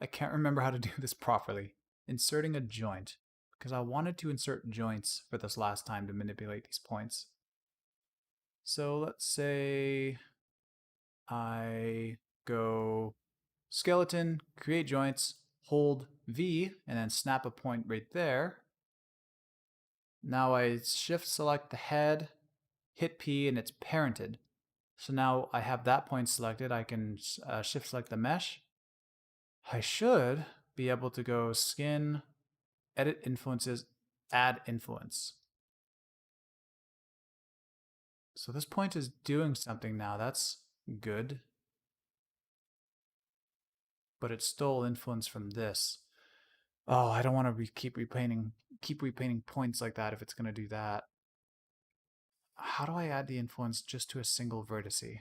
I can't remember how to do this properly. Inserting a joint, because I wanted to insert joints for this last time to manipulate these points. So let's say I go skeleton, create joints, hold V, and then snap a point right there. Now I shift select the head, hit P, and it's parented. So now I have that point selected. I can shift select the mesh. I should be able to go skin, edit influences, add influence. So this point is doing something now. That's good. But it stole influence from this. Oh, I don't want to keep repainting points like that if it's going to do that. How do I add the influence just to a single vertice?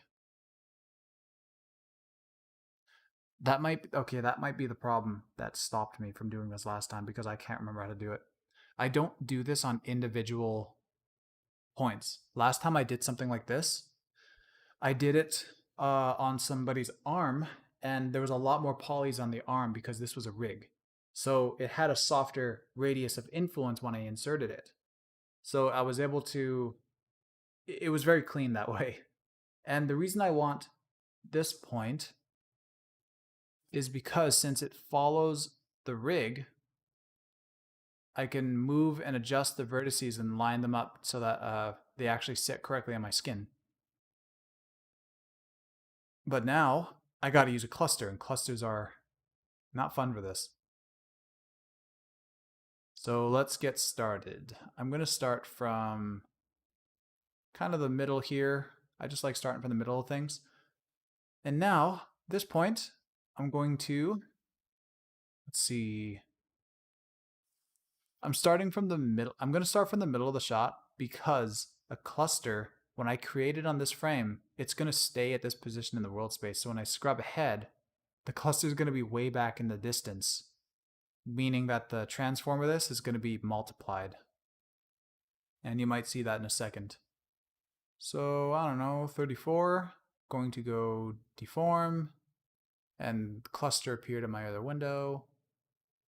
That might be the problem that stopped me from doing this last time, because I can't remember how to do it. I don't do this on individual points. Last time I did something like this, I did it on somebody's arm, and there was a lot more polys on the arm because this was a rig. So it had a softer radius of influence when I inserted it. So I was able to, it was very clean that way. And the reason I want this point is because since it follows the rig, I can move and adjust the vertices and line them up so that they actually sit correctly on my skin. But now I got to use a cluster, and clusters are not fun for this. So let's get started. I'm going to start from kind of the middle here. I just like starting from the middle of things. And now, this point, I'm going to, let's see, I'm starting from the middle. I'm going to start from the middle of the shot because a cluster, when I create it on this frame, it's going to stay at this position in the world space. So when I scrub ahead, the cluster is going to be way back in the distance, meaning that the transform of this is going to be multiplied. And you might see that in a second. So I don't know, 34, going to go deform, and cluster appeared in my other window.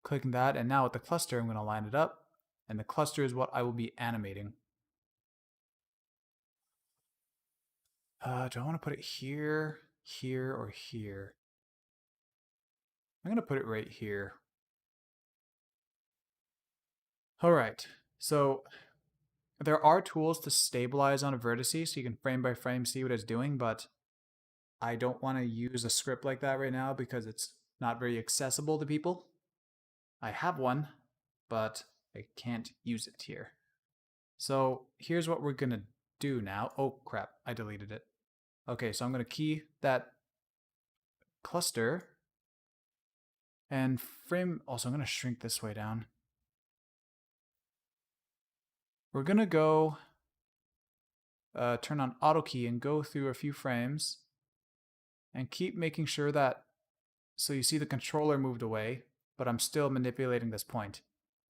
Clicking that, and now with the cluster, I'm going to line it up, and the cluster is what I will be animating. Do I want to put it here, here, or here? I'm going to put it right here. All right, so there are tools to stabilize on a vertice, so you can frame by frame see what it's doing, but I don't want to use a script like that right now because it's not very accessible to people. I have one, but I can't use it here. So here's what we're going to do now. Oh crap, I deleted it. Okay, so I'm going to key that cluster and frame. Also, I'm going to shrink this way down. We're going to go turn on auto key and go through a few frames and keep making sure that, so you see the controller moved away, but I'm still manipulating this point.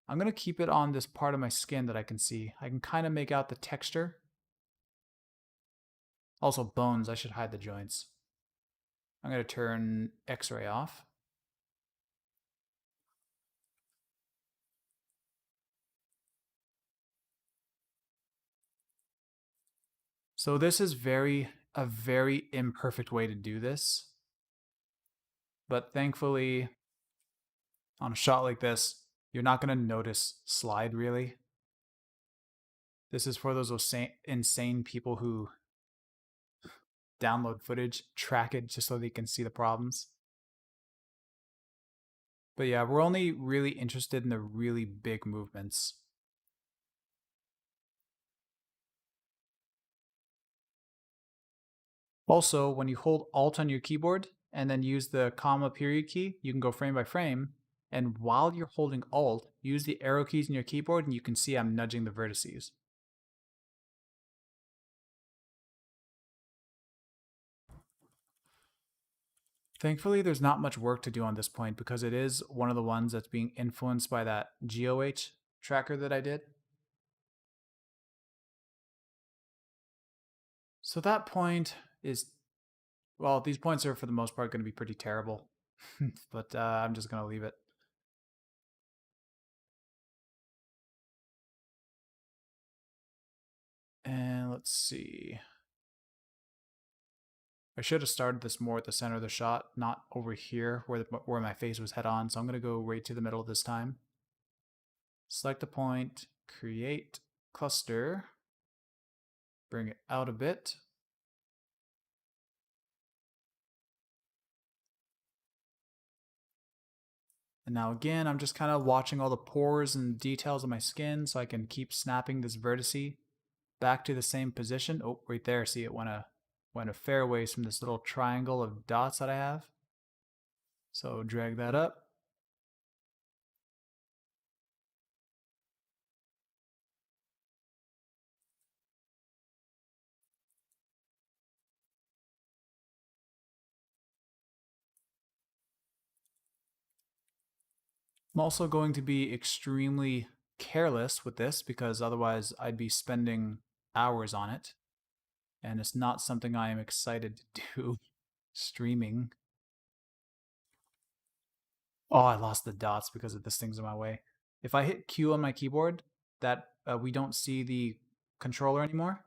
I'm going to keep it on this part of my skin that I can see. I can kind of make out the texture. Also bones, I should hide the joints. I'm going to turn X-ray off. So this is a very imperfect way to do this. But thankfully, on a shot like this, you're not going to notice slide really. This is for those insane people who download footage, track it just so they can see the problems. But yeah, we're only really interested in the really big movements. Also, when you hold Alt on your keyboard and then use the comma period key, you can go frame by frame. And while you're holding Alt, use the arrow keys in your keyboard and you can see I'm nudging the vertices. Thankfully, there's not much work to do on this point because it is one of the ones that's being influenced by that GOH tracker that I did. So that point is, well, these points are for the most part going to be pretty terrible, but I'm just going to leave it. And let's see. I should have started this more at the center of the shot, not over here where my face was head on. So I'm going to go right to the middle this time. Select a point, create cluster, bring it out a bit. And now again, I'm just kind of watching all the pores and details of my skin so I can keep snapping this vertice back to the same position. Oh, right there. See, it went a fair ways from this little triangle of dots that I have. So drag that up. I'm also going to be extremely careless with this because otherwise I'd be spending hours on it. And it's not something I am excited to do streaming. Oh, I lost the dots because of this thing's in my way. If I hit Q on my keyboard, that we don't see the controller anymore.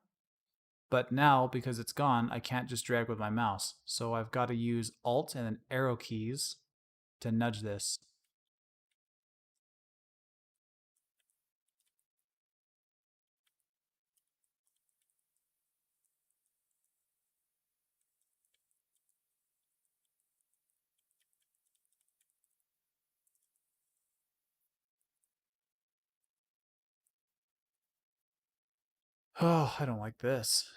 But now, because it's gone, I can't just drag with my mouse. So I've got to use Alt and then arrow keys to nudge this. Oh, I don't like this.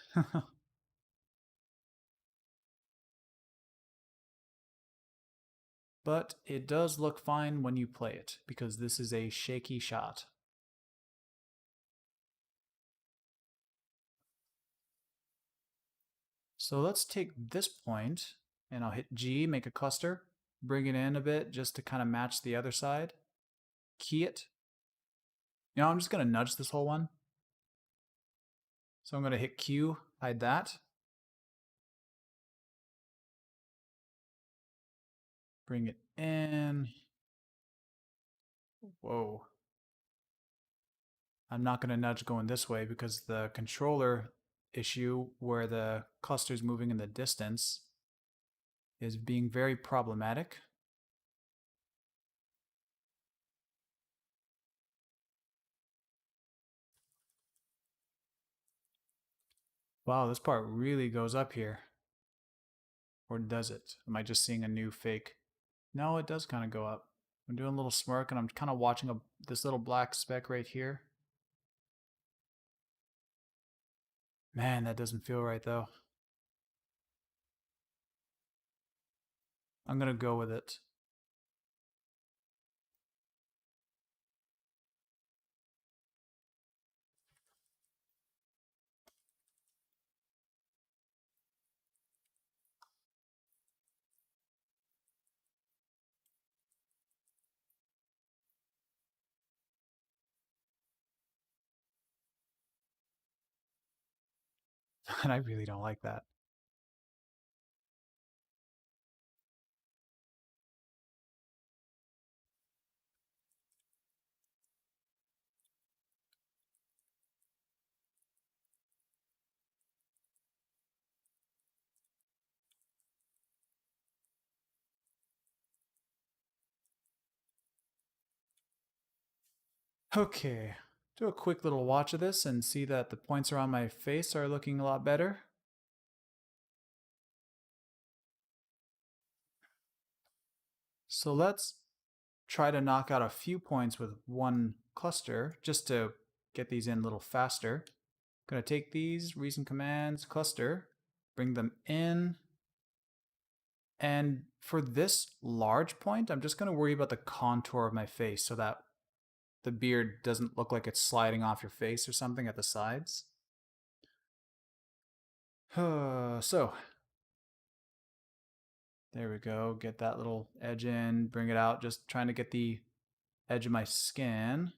But it does look fine when you play it, because this is a shaky shot. So let's take this point, and I'll hit G, make a cluster, bring it in a bit just to kind of match the other side. Key it. Now I'm just going to nudge this whole one. So I'm going to hit Q, hide that. Bring it in. Whoa. I'm not going to nudge going this way because the controller issue where the cluster's moving in the distance is being very problematic. Wow, this part really goes up here. Or does it? Am I just seeing a new fake? No, it does kind of go up. I'm doing a little smirk and I'm kind of watching this little black speck right here. Man, that doesn't feel right though. I'm going to go with it. And I really don't like that. Okay, do a quick little watch of this and see that the points around my face are looking a lot better. So let's try to knock out a few points with one cluster just to get these in a little faster. I'm going to take these recent commands, cluster, bring them in. And for this large point, I'm just going to worry about the contour of my face so that the beard doesn't look like it's sliding off your face or something at the sides. So There we go. Get that little edge in, bring it out. Just trying to get the edge of my skin.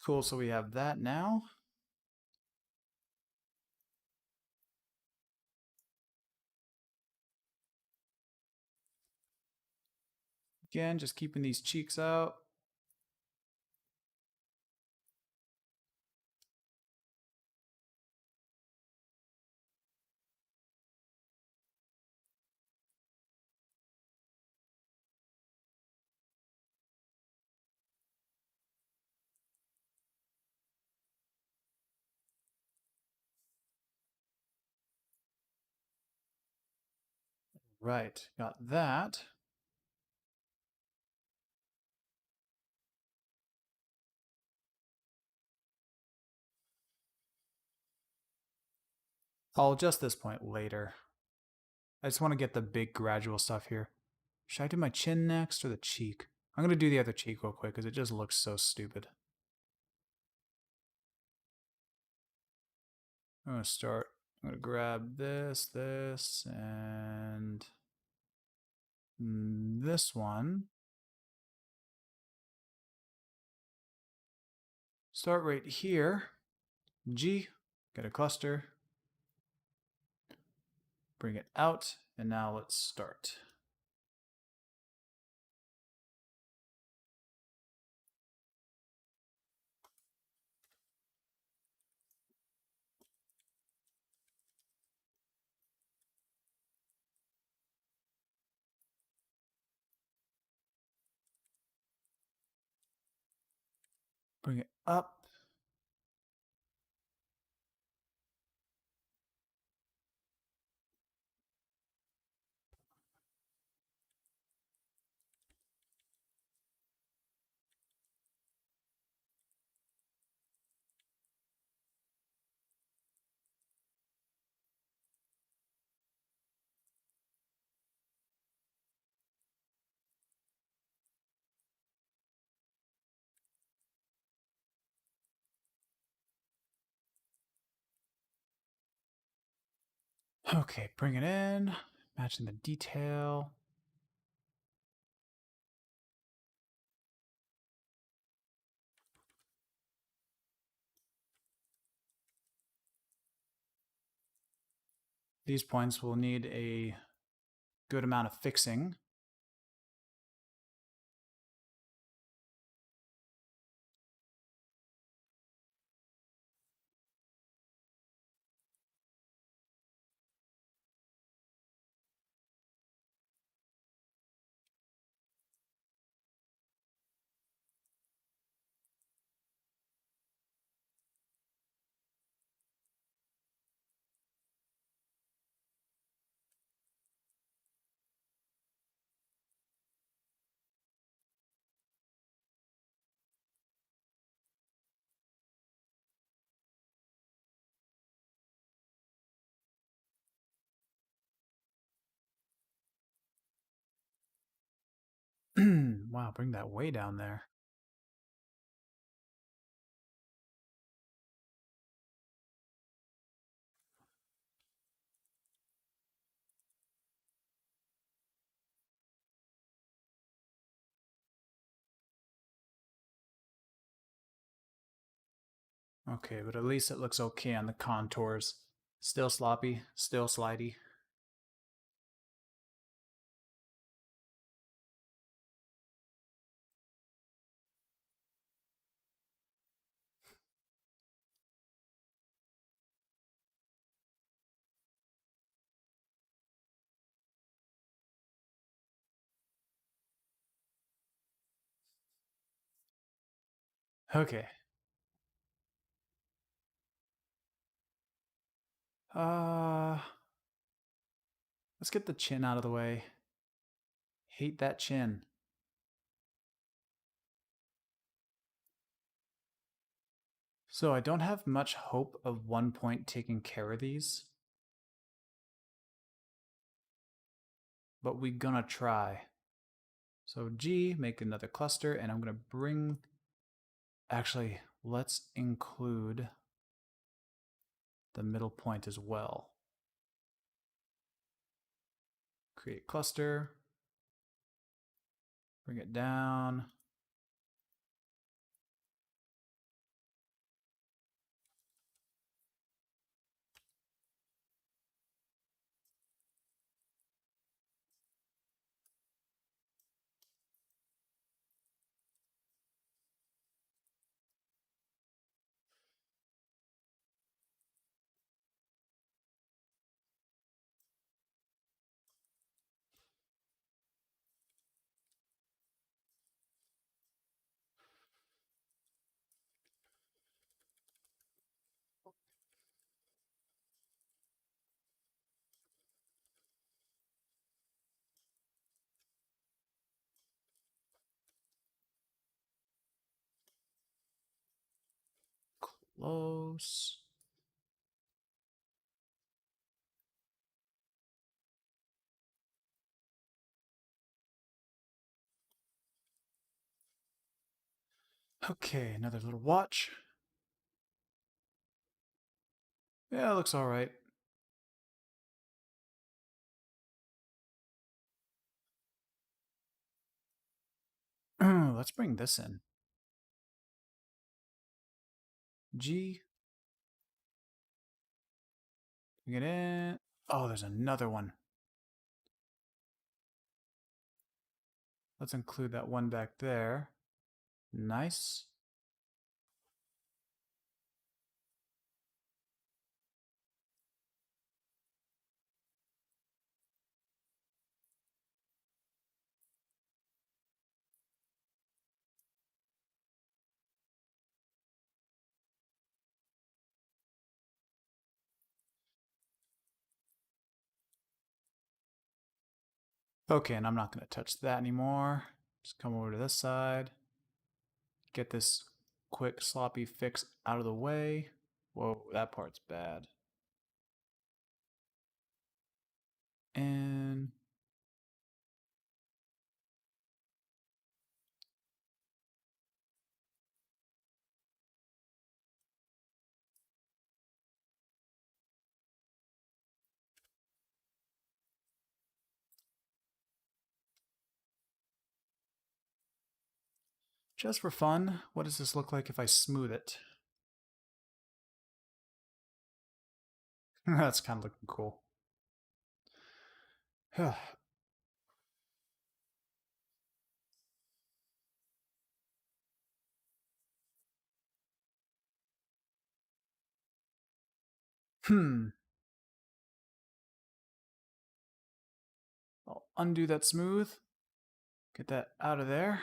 Cool, so we have that now. Again, just keeping these cheeks out. Right, got that. I'll adjust this point later. I just want to get the big gradual stuff here. Should I do my chin next or the cheek? I'm going to do the other cheek real quick because it just looks so stupid. I'm going to start. I'm going to grab this, and this one. Start right here. G, get a cluster. Bring it out, and now let's start. Bring it up. Okay, bring it in, matching the detail. These points will need a good amount of fixing. Wow, bring that way down there. Okay, but at least it looks okay on the contours. Still sloppy, still slidey. Okay. Let's get the chin out of the way. Hate that chin. So I don't have much hope of 1 point taking care of these, but we gonna try. So G, make another cluster, and I'm gonna bring, actually, let's include the middle point as well. Create cluster, bring it down. Close. Okay, another little watch. Yeah, it looks all right. Let's bring this in. G, bring it in. Oh, there's another one. Let's include that one back there. Nice. Okay, and I'm not going to touch that anymore. Just come over to this side. Get this quick sloppy fix out of the way. Whoa, that part's bad. And just for fun, what does this look like if I smooth it? That's kind of looking cool. Hmm. I'll undo that smooth. Get that out of there.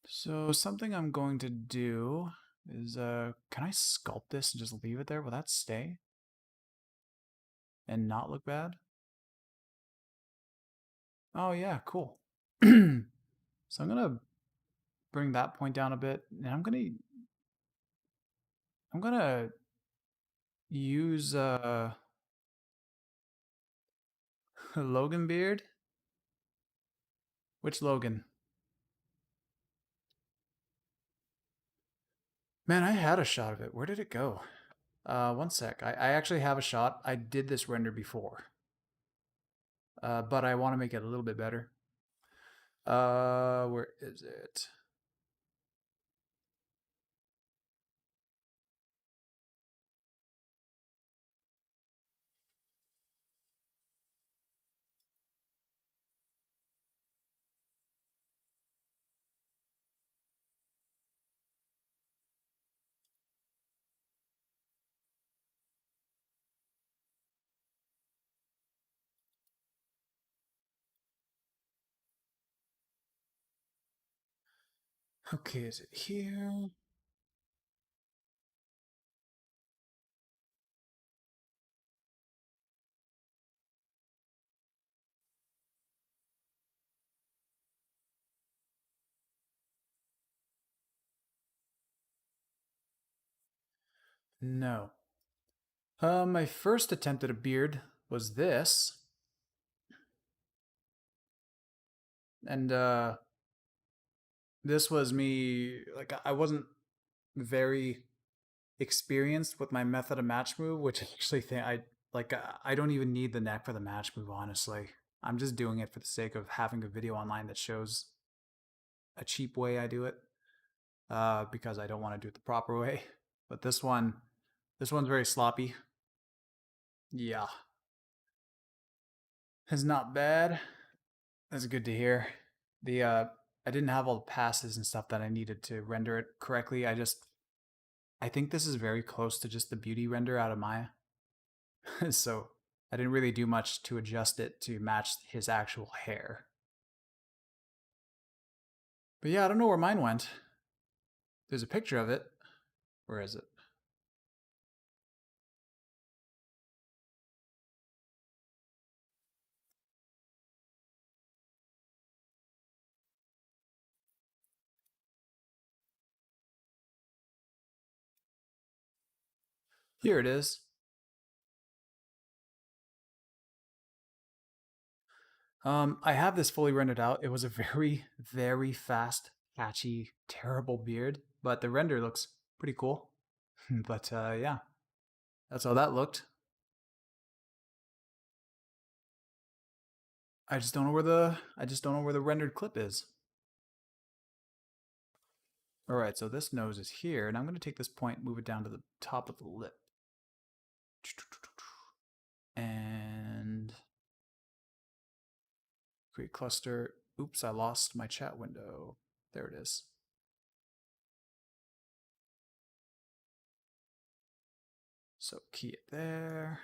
So something I'm going to do is, can I sculpt this and just leave it there? Will that stay and not look bad? Oh yeah, cool. So I'm gonna bring that point down a bit, and I'm gonna use Logan beard. Which Logan? Man, I had a shot of it. Where did it go? One sec. I actually have a shot. I did this render before, but I want to make it a little bit better. Where is it? Okay, is it here? No. My first attempt at a beard was this. And this was me, like, I wasn't very experienced with my method of Matcmove, which I actually think I don't even need the neck for the Matcmove, honestly. I'm just doing it for the sake of having a video online that shows a cheap way I do it, because I don't want to do it the proper way. But this one's very sloppy. Yeah, it's not bad. That's good to hear. The I didn't have all the passes and stuff that I needed to render it correctly. I think this is very close to just the beauty render out of Maya. So I didn't really do much to adjust it to match his actual hair. But yeah, I don't know where mine went. There's a picture of it. Where is it? Here it is. I have this fully rendered out. It was a very, very fast, patchy, terrible beard, but the render looks pretty cool. But yeah, that's how that looked. I just don't know where the rendered clip is. All right, so this nose is here, and I'm going to take this point, move it down to the top of the lip. And create cluster. Oops, I lost my chat window. There it is. So key it there.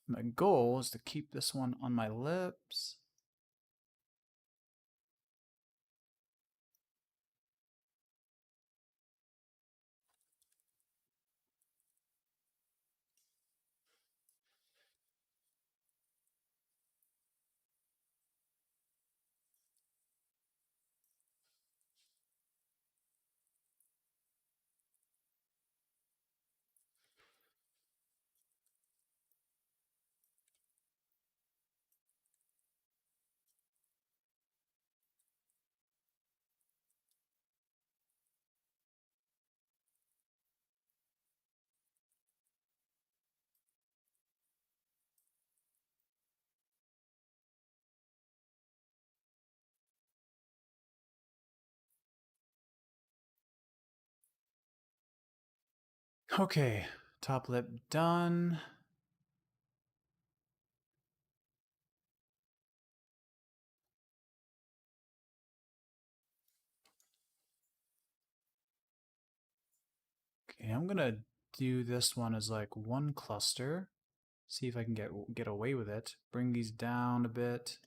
My goal is to keep this one on my lips. Okay, top lip done. Okay, I'm gonna do this one as like one cluster. See if I can get away with it. Bring these down a bit.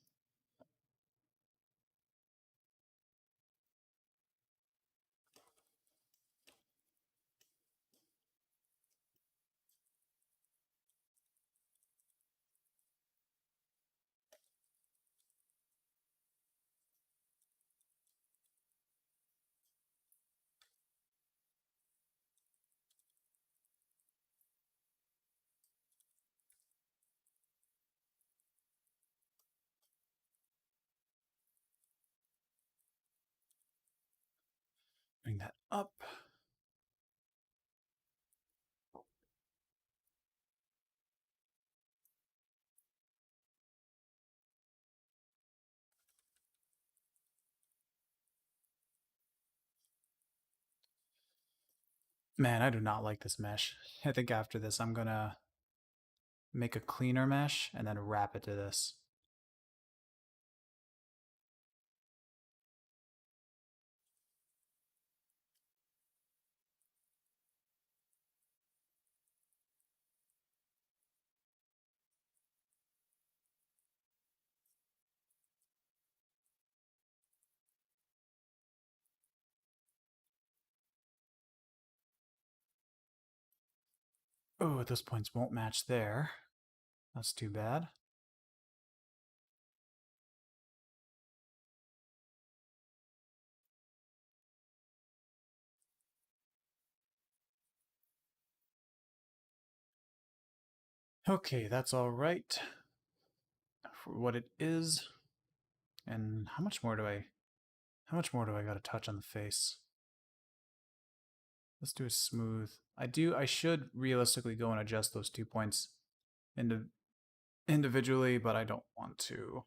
Bring that up. Man, I do not like this mesh. I think after this I'm gonna make a cleaner mesh and then wrap it to this. Oh, those points won't match there. That's too bad. Okay, that's all right for what it is. And how much more do I got to touch on the face? Let's do a smooth. I should realistically go and adjust those 2 points individually, but I don't want to.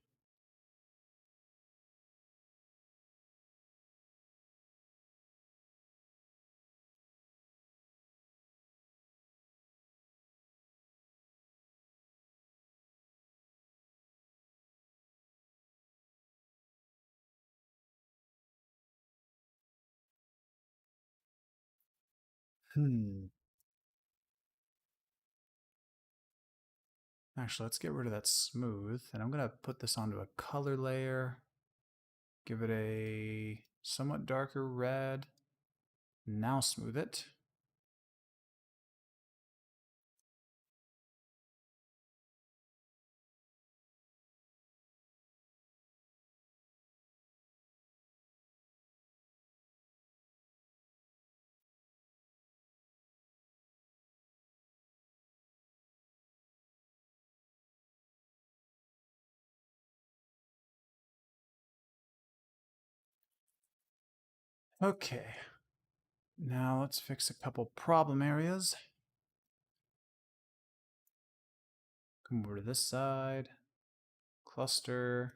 Actually, let's get rid of that smooth, and I'm gonna put this onto a color layer. Give it a somewhat darker red. Now smooth it. Okay. Now let's fix a couple problem areas. Come over to this side. Cluster.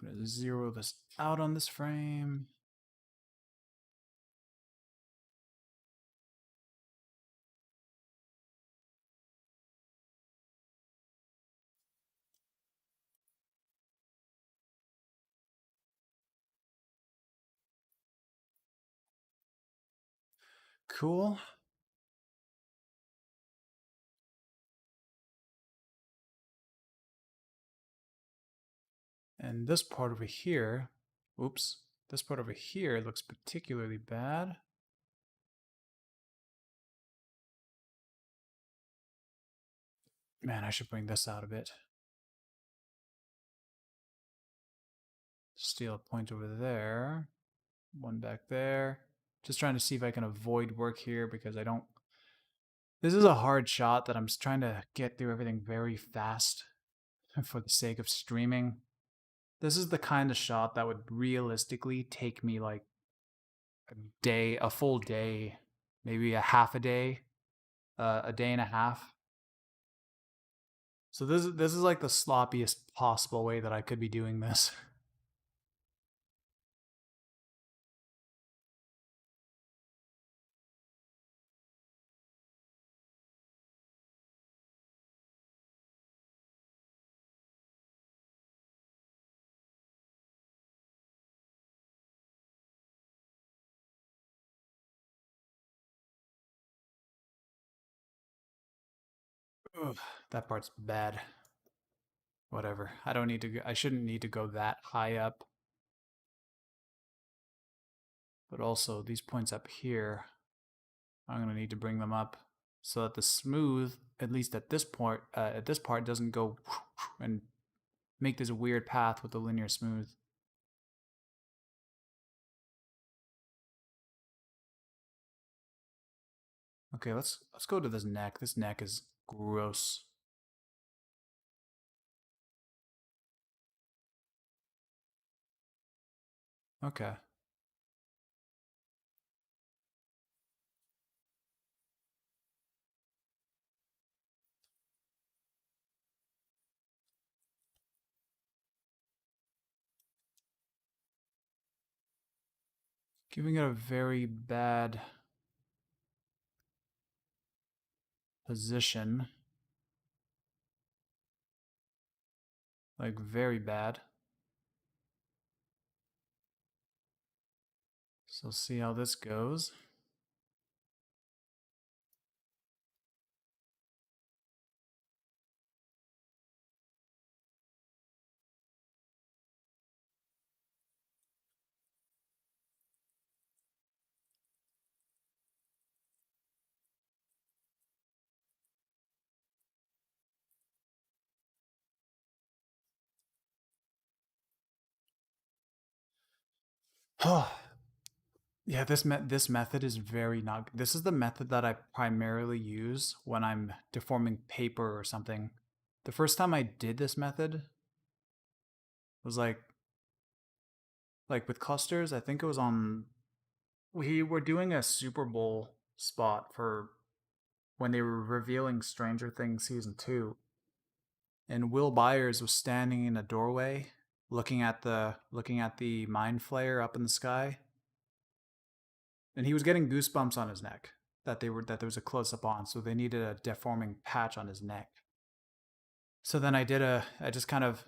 I'm gonna zero this out on this frame. Cool. And this part over here, oops, this part over here looks particularly bad. Man, I should bring this out a bit. Steal a point over there. One back there. Just trying to see if I can avoid work here because I don't... This is a hard shot that I'm just trying to get through everything very fast for the sake of streaming. This is the kind of shot that would realistically take me like a full day, maybe a half a day, a day and a half. So this is like the sloppiest possible way that I could be doing this. Ugh, that part's bad. Whatever. I don't need to go, I shouldn't need to go that high up. But also these points up here, I'm going to need to bring them up so that the smooth, at least at this part, doesn't go and make this weird path with the linear smooth. Okay, let's go to this neck. This neck is gross. Okay. Giving it a very bad position. Like, very bad. So see how this goes. Yeah, this method is very not. This is the method that I primarily use when I'm deforming paper or something. The first time I did this method was like with clusters. I think it was on. We were doing a Super Bowl spot for when they were revealing Stranger Things season 2, and Will Byers was standing in a doorway looking at the mind flayer up in the sky, and he was getting goosebumps on his neck that there was a close up on, so they needed a deforming patch on his neck. So then I just kind of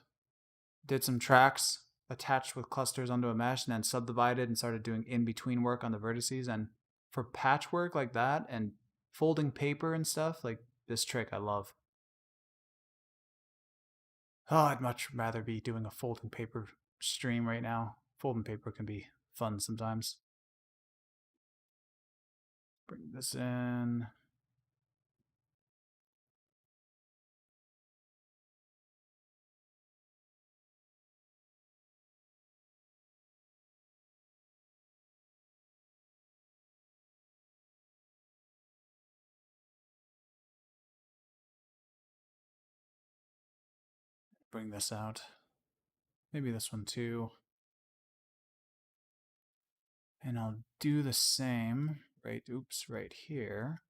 did some tracks attached with clusters onto a mesh and then subdivided and started doing in between work on the vertices. And for patchwork like that and folding paper and stuff, like this trick I love. Oh, I'd much rather be doing a folding paper stream right now. Folding paper can be fun sometimes. Bring this in. Bring this out. Maybe this one too. And I'll do the same right here.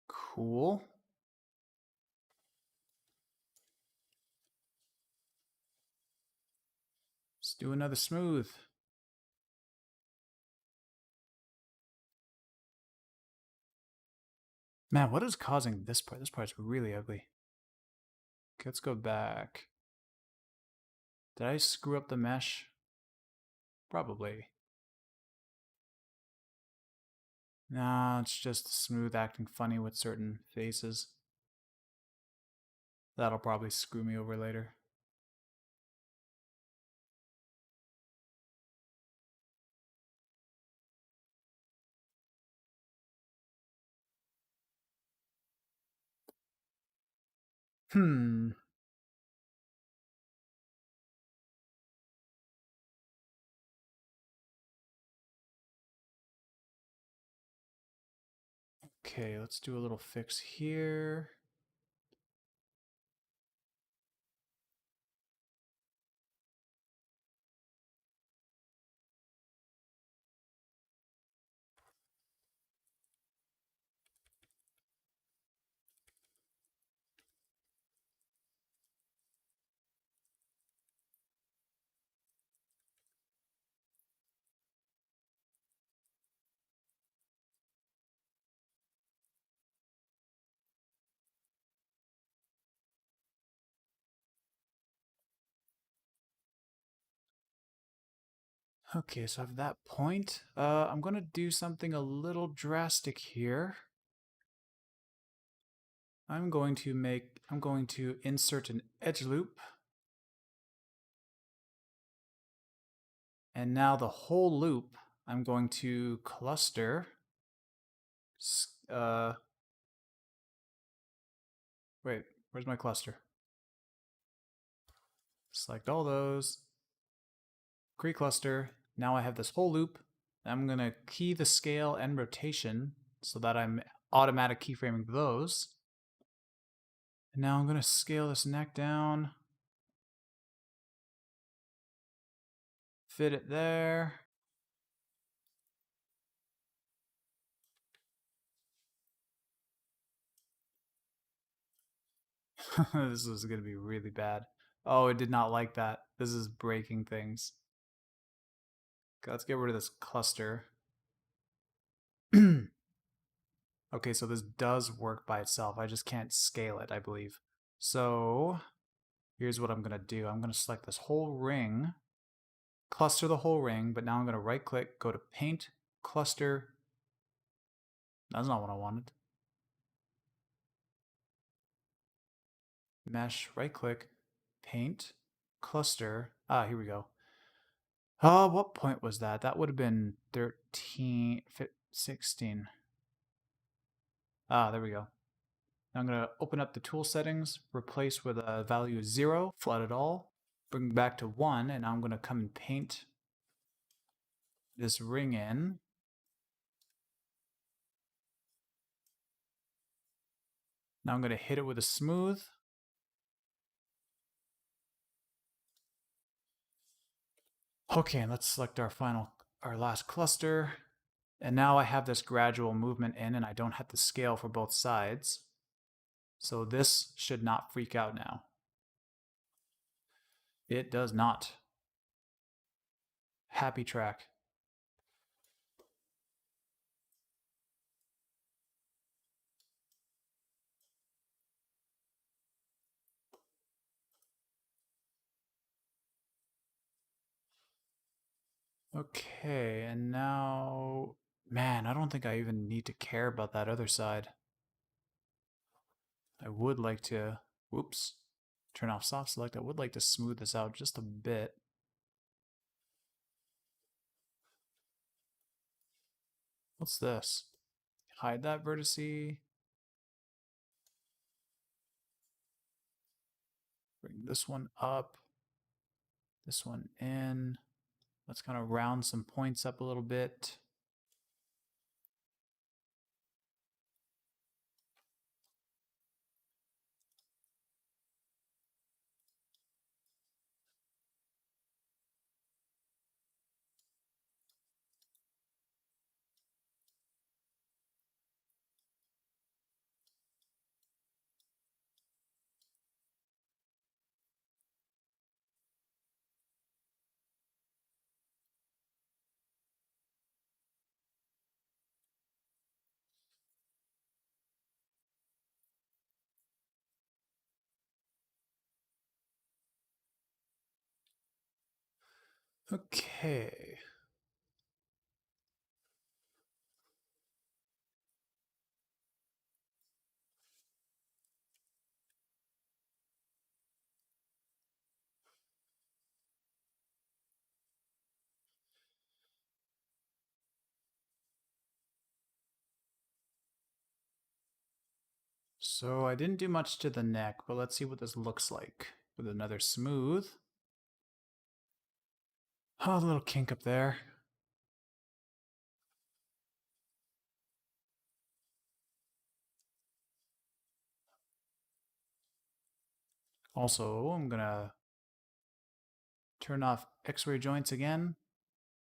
Cool. Let's do another smooth. Man, what is causing this part? This part's really ugly. Okay, let's go back. Did I screw up the mesh? Probably. Nah, it's just smooth acting funny with certain faces. That'll probably screw me over later. Hmm. Okay, let's do a little fix here. Okay, so I have that point. I'm gonna do something a little drastic here. I'm going to insert an edge loop. And now the whole loop, I'm going to cluster. Uh, wait, where's my cluster? Select all those. Create cluster. Now I have this whole loop. I'm going to key the scale and rotation so that I'm automatic keyframing those. And now I'm going to scale this neck down. Fit it there. This is going to be really bad. Oh, it did not like that. This is breaking things. Okay, let's get rid of this cluster. Okay, so this does work by itself. I just can't scale it, I believe. So here's what I'm going to do. I'm going to select this whole ring, cluster the whole ring, but now I'm going to right click, go to paint, cluster. That's not what I wanted. Mesh, right click, paint, cluster. Ah, here we go. What point was that? That would have been 13, 16. Ah, there we go. Now I'm going to open up the tool settings, replace with a value of 0, flood it all. Bring back to 1, and I'm going to come and paint this ring in. Now I'm going to hit it with a smooth. Okay, and let's select our last cluster. And now I have this gradual movement in, and I don't have to scale for both sides. So this should not freak out now. It does not. Happy track. Okay, and now, man, I don't think I even need to care about that other side. I would like to, whoops, turn off soft select. I would like to smooth this out just a bit. What's this? Hide that vertice. Bring this one up. This one in. Let's kind of round some points up a little bit. Okay. So I didn't do much to the neck, but let's see what this looks like with another smooth. Oh, a little kink up there. Also, I'm gonna turn off X-ray joints again,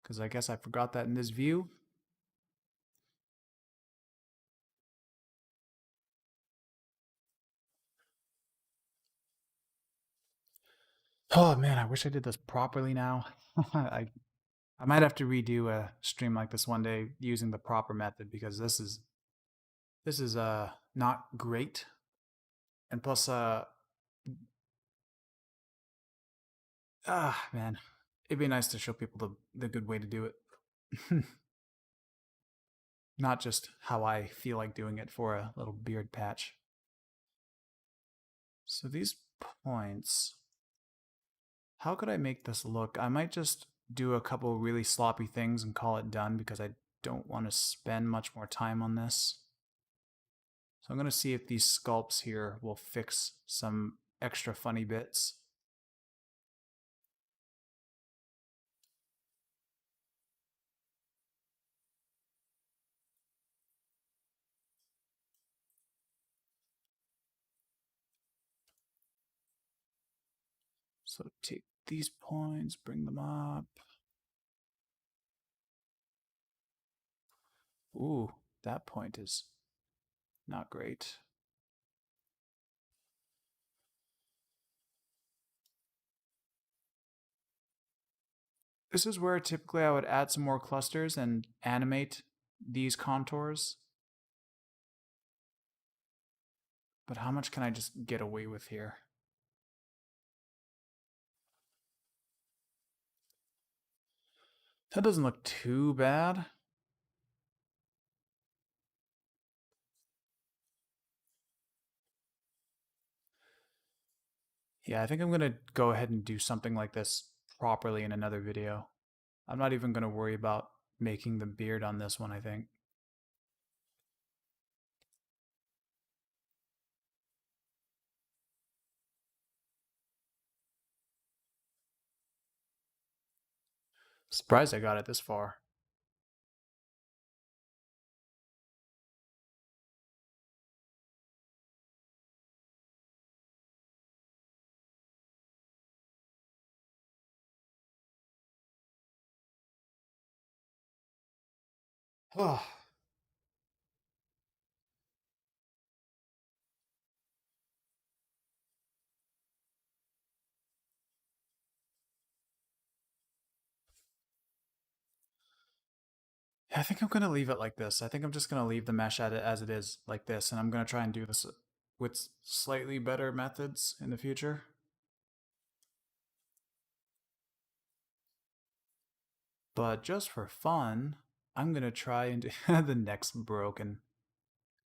because I guess I forgot that in this view. Oh man, I wish I did this properly now. I might have to redo a stream like this one day using the proper method, because this is not great. And plus man, it'd be nice to show people the good way to do it. Not just how I feel like doing it for a little beard patch. So these points, how could I make this look? I might just do a couple really sloppy things and call it done, because I don't want to spend much more time on this. So I'm going to see if these sculpts here will fix some extra funny bits. So take these points, bring them up. Ooh, that point is not great. This is where typically I would add some more clusters and animate these contours. But how much can I just get away with here? That doesn't look too bad. Yeah, I think I'm going to go ahead and do something like this properly in another video. I'm not even going to worry about making the beard on this one, I think. Surprised I got it this far. Oh. I think I'm gonna leave it like this. I think I'm just gonna leave the mesh at it as it is, like this, and I'm gonna try and do this with slightly better methods in the future. But just for fun, I'm gonna try and do the neck's broken.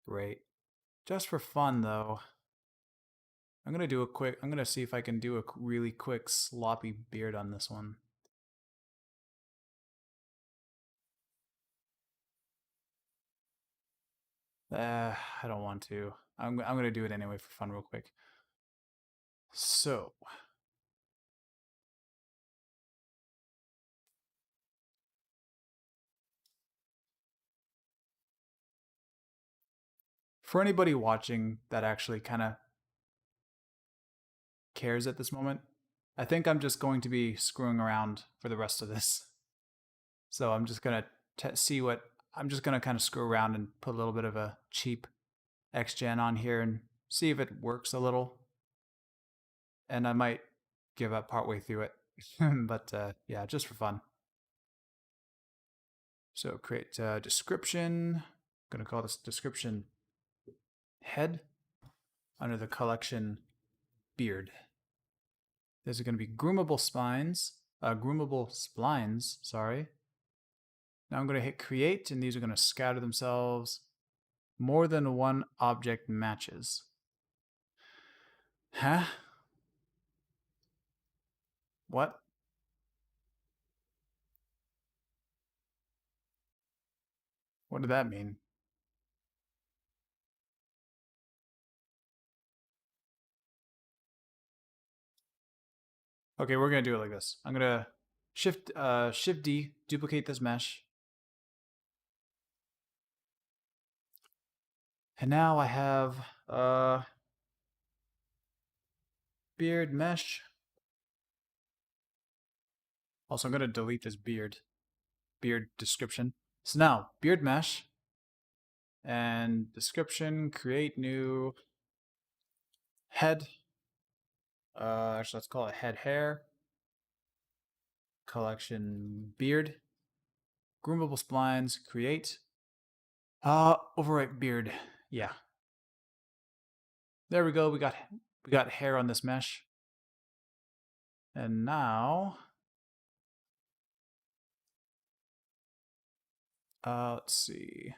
Great. Just for fun though, I'm gonna see if I can do a really quick sloppy beard on this one. I don't want to. I'm gonna do it anyway for fun real quick. So, for anybody watching that actually kind of cares at this moment, I think I'm just going to be screwing around for the rest of this. So I'm just gonna see what I'm just gonna kind of screw around and put a little bit of a cheap XGen on here and see if it works a little. And I might give up partway through it, but yeah, just for fun. So create a description. I'm gonna call this description head under the collection beard. There's going to be groomable splines, sorry. Now I'm going to hit create, and these are going to scatter themselves. More than one object matches. Huh? What? What did that mean? Okay, we're going to do it like this. I'm going to shift D, duplicate this mesh. And now I have beard mesh. Also, I'm going to delete this beard description. So now, beard mesh and description, create new head. Actually, let's call it head hair. Collection beard. Groomable splines, create. Overwrite beard. Yeah. There we go. We got hair on this mesh. And now let's see.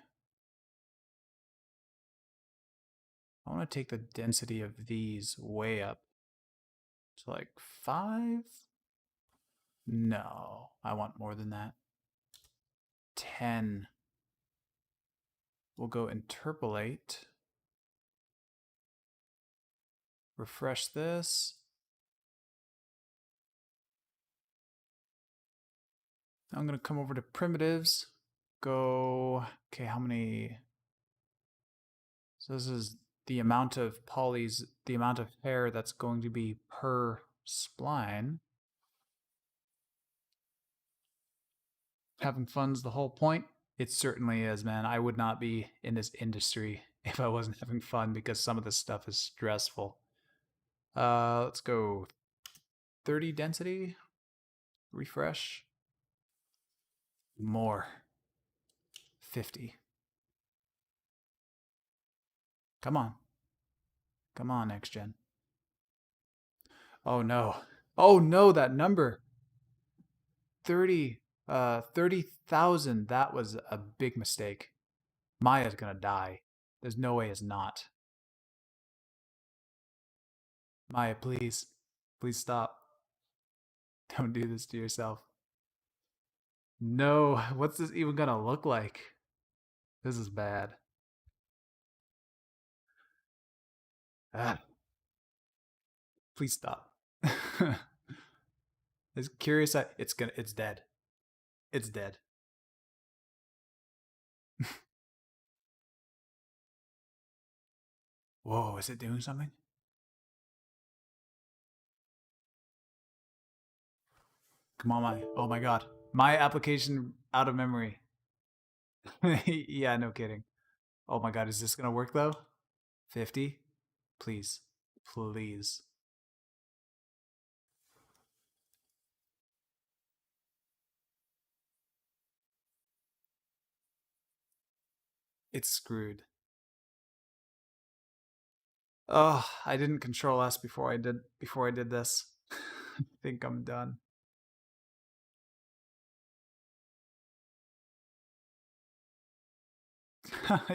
I want to take the density of these way up to like 5. No, I want more than that. 10. We'll go interpolate. Refresh this. I'm going to come over to primitives. Go, okay, how many? So this is the amount of polys, the amount of hair that's going to be per spline. Having fun's the whole point. It certainly is, man. I would not be in this industry if I wasn't having fun because some of this stuff is stressful. Let's go 30 density. Refresh. More. 50. Come on. Come on, next gen. Oh no. Oh no, that number. 30,000. That was a big mistake. Maya's gonna die. There's no way it's not. Maya, please. Please stop. Don't do this to yourself. No, what's this even gonna look like? This is bad. Ah, please stop. It's curious that it's dead. It's dead. Whoa, is it doing something? Come on, oh my god. My application out of memory. Yeah, no kidding. Oh my god, is this gonna work though? 50? Please. Please. It's screwed. Oh, I didn't control S before I did this. I think I'm done.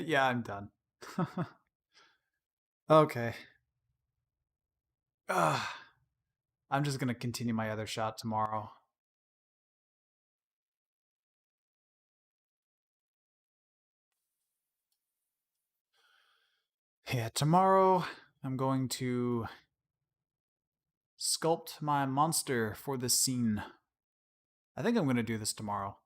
Yeah, I'm done. Okay. I'm just gonna continue my other shot tomorrow. Yeah, tomorrow I'm going to sculpt my monster for the scene. I think I'm gonna do this tomorrow.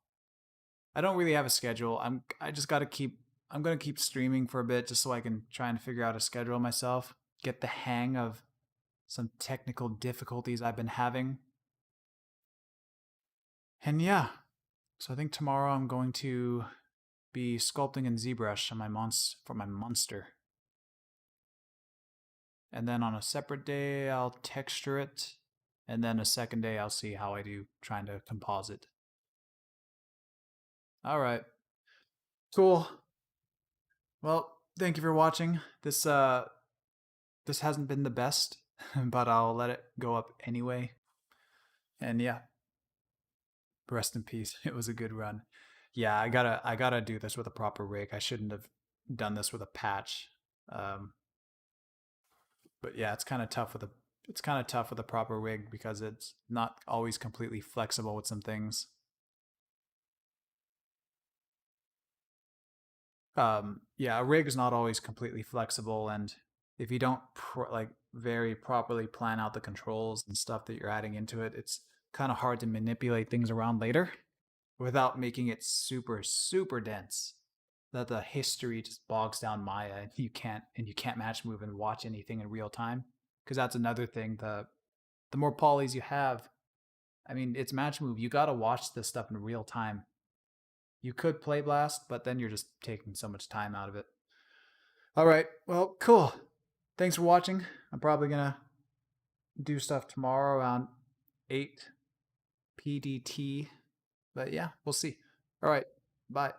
I don't really have a schedule. I just gotta keep I'm gonna keep streaming for a bit just so I can try and figure out a schedule myself. Get the hang of some technical difficulties I've been having. And yeah. So I think tomorrow I'm going to be sculpting in ZBrush on for my monster. And then on a separate day I'll texture it. And then a second day I'll see how I do trying to composite. Alright. Cool. Well, thank you for watching. This hasn't been the best, but I'll let it go up anyway. And yeah, rest in peace. It was a good run. Yeah, I gotta do this with a proper rig. I shouldn't have done this with a patch. But yeah, it's kind of tough with a proper rig because it's not always completely flexible with some things. Yeah, a rig is not always completely flexible, and if you don't like very properly plan out the controls and stuff that you're adding into it, it's kind of hard to manipulate things around later without making it super dense that the history just bogs down Maya and you can't Matcmove and watch anything in real time, because that's another thing. The more polys you have, I mean, it's Matcmove, you got to watch this stuff in real time. You could play blast, but then you're just taking so much time out of it. All right, well, cool. Thanks for watching. I'm probably gonna do stuff tomorrow around 8 PDT, but yeah, we'll see. All right, bye.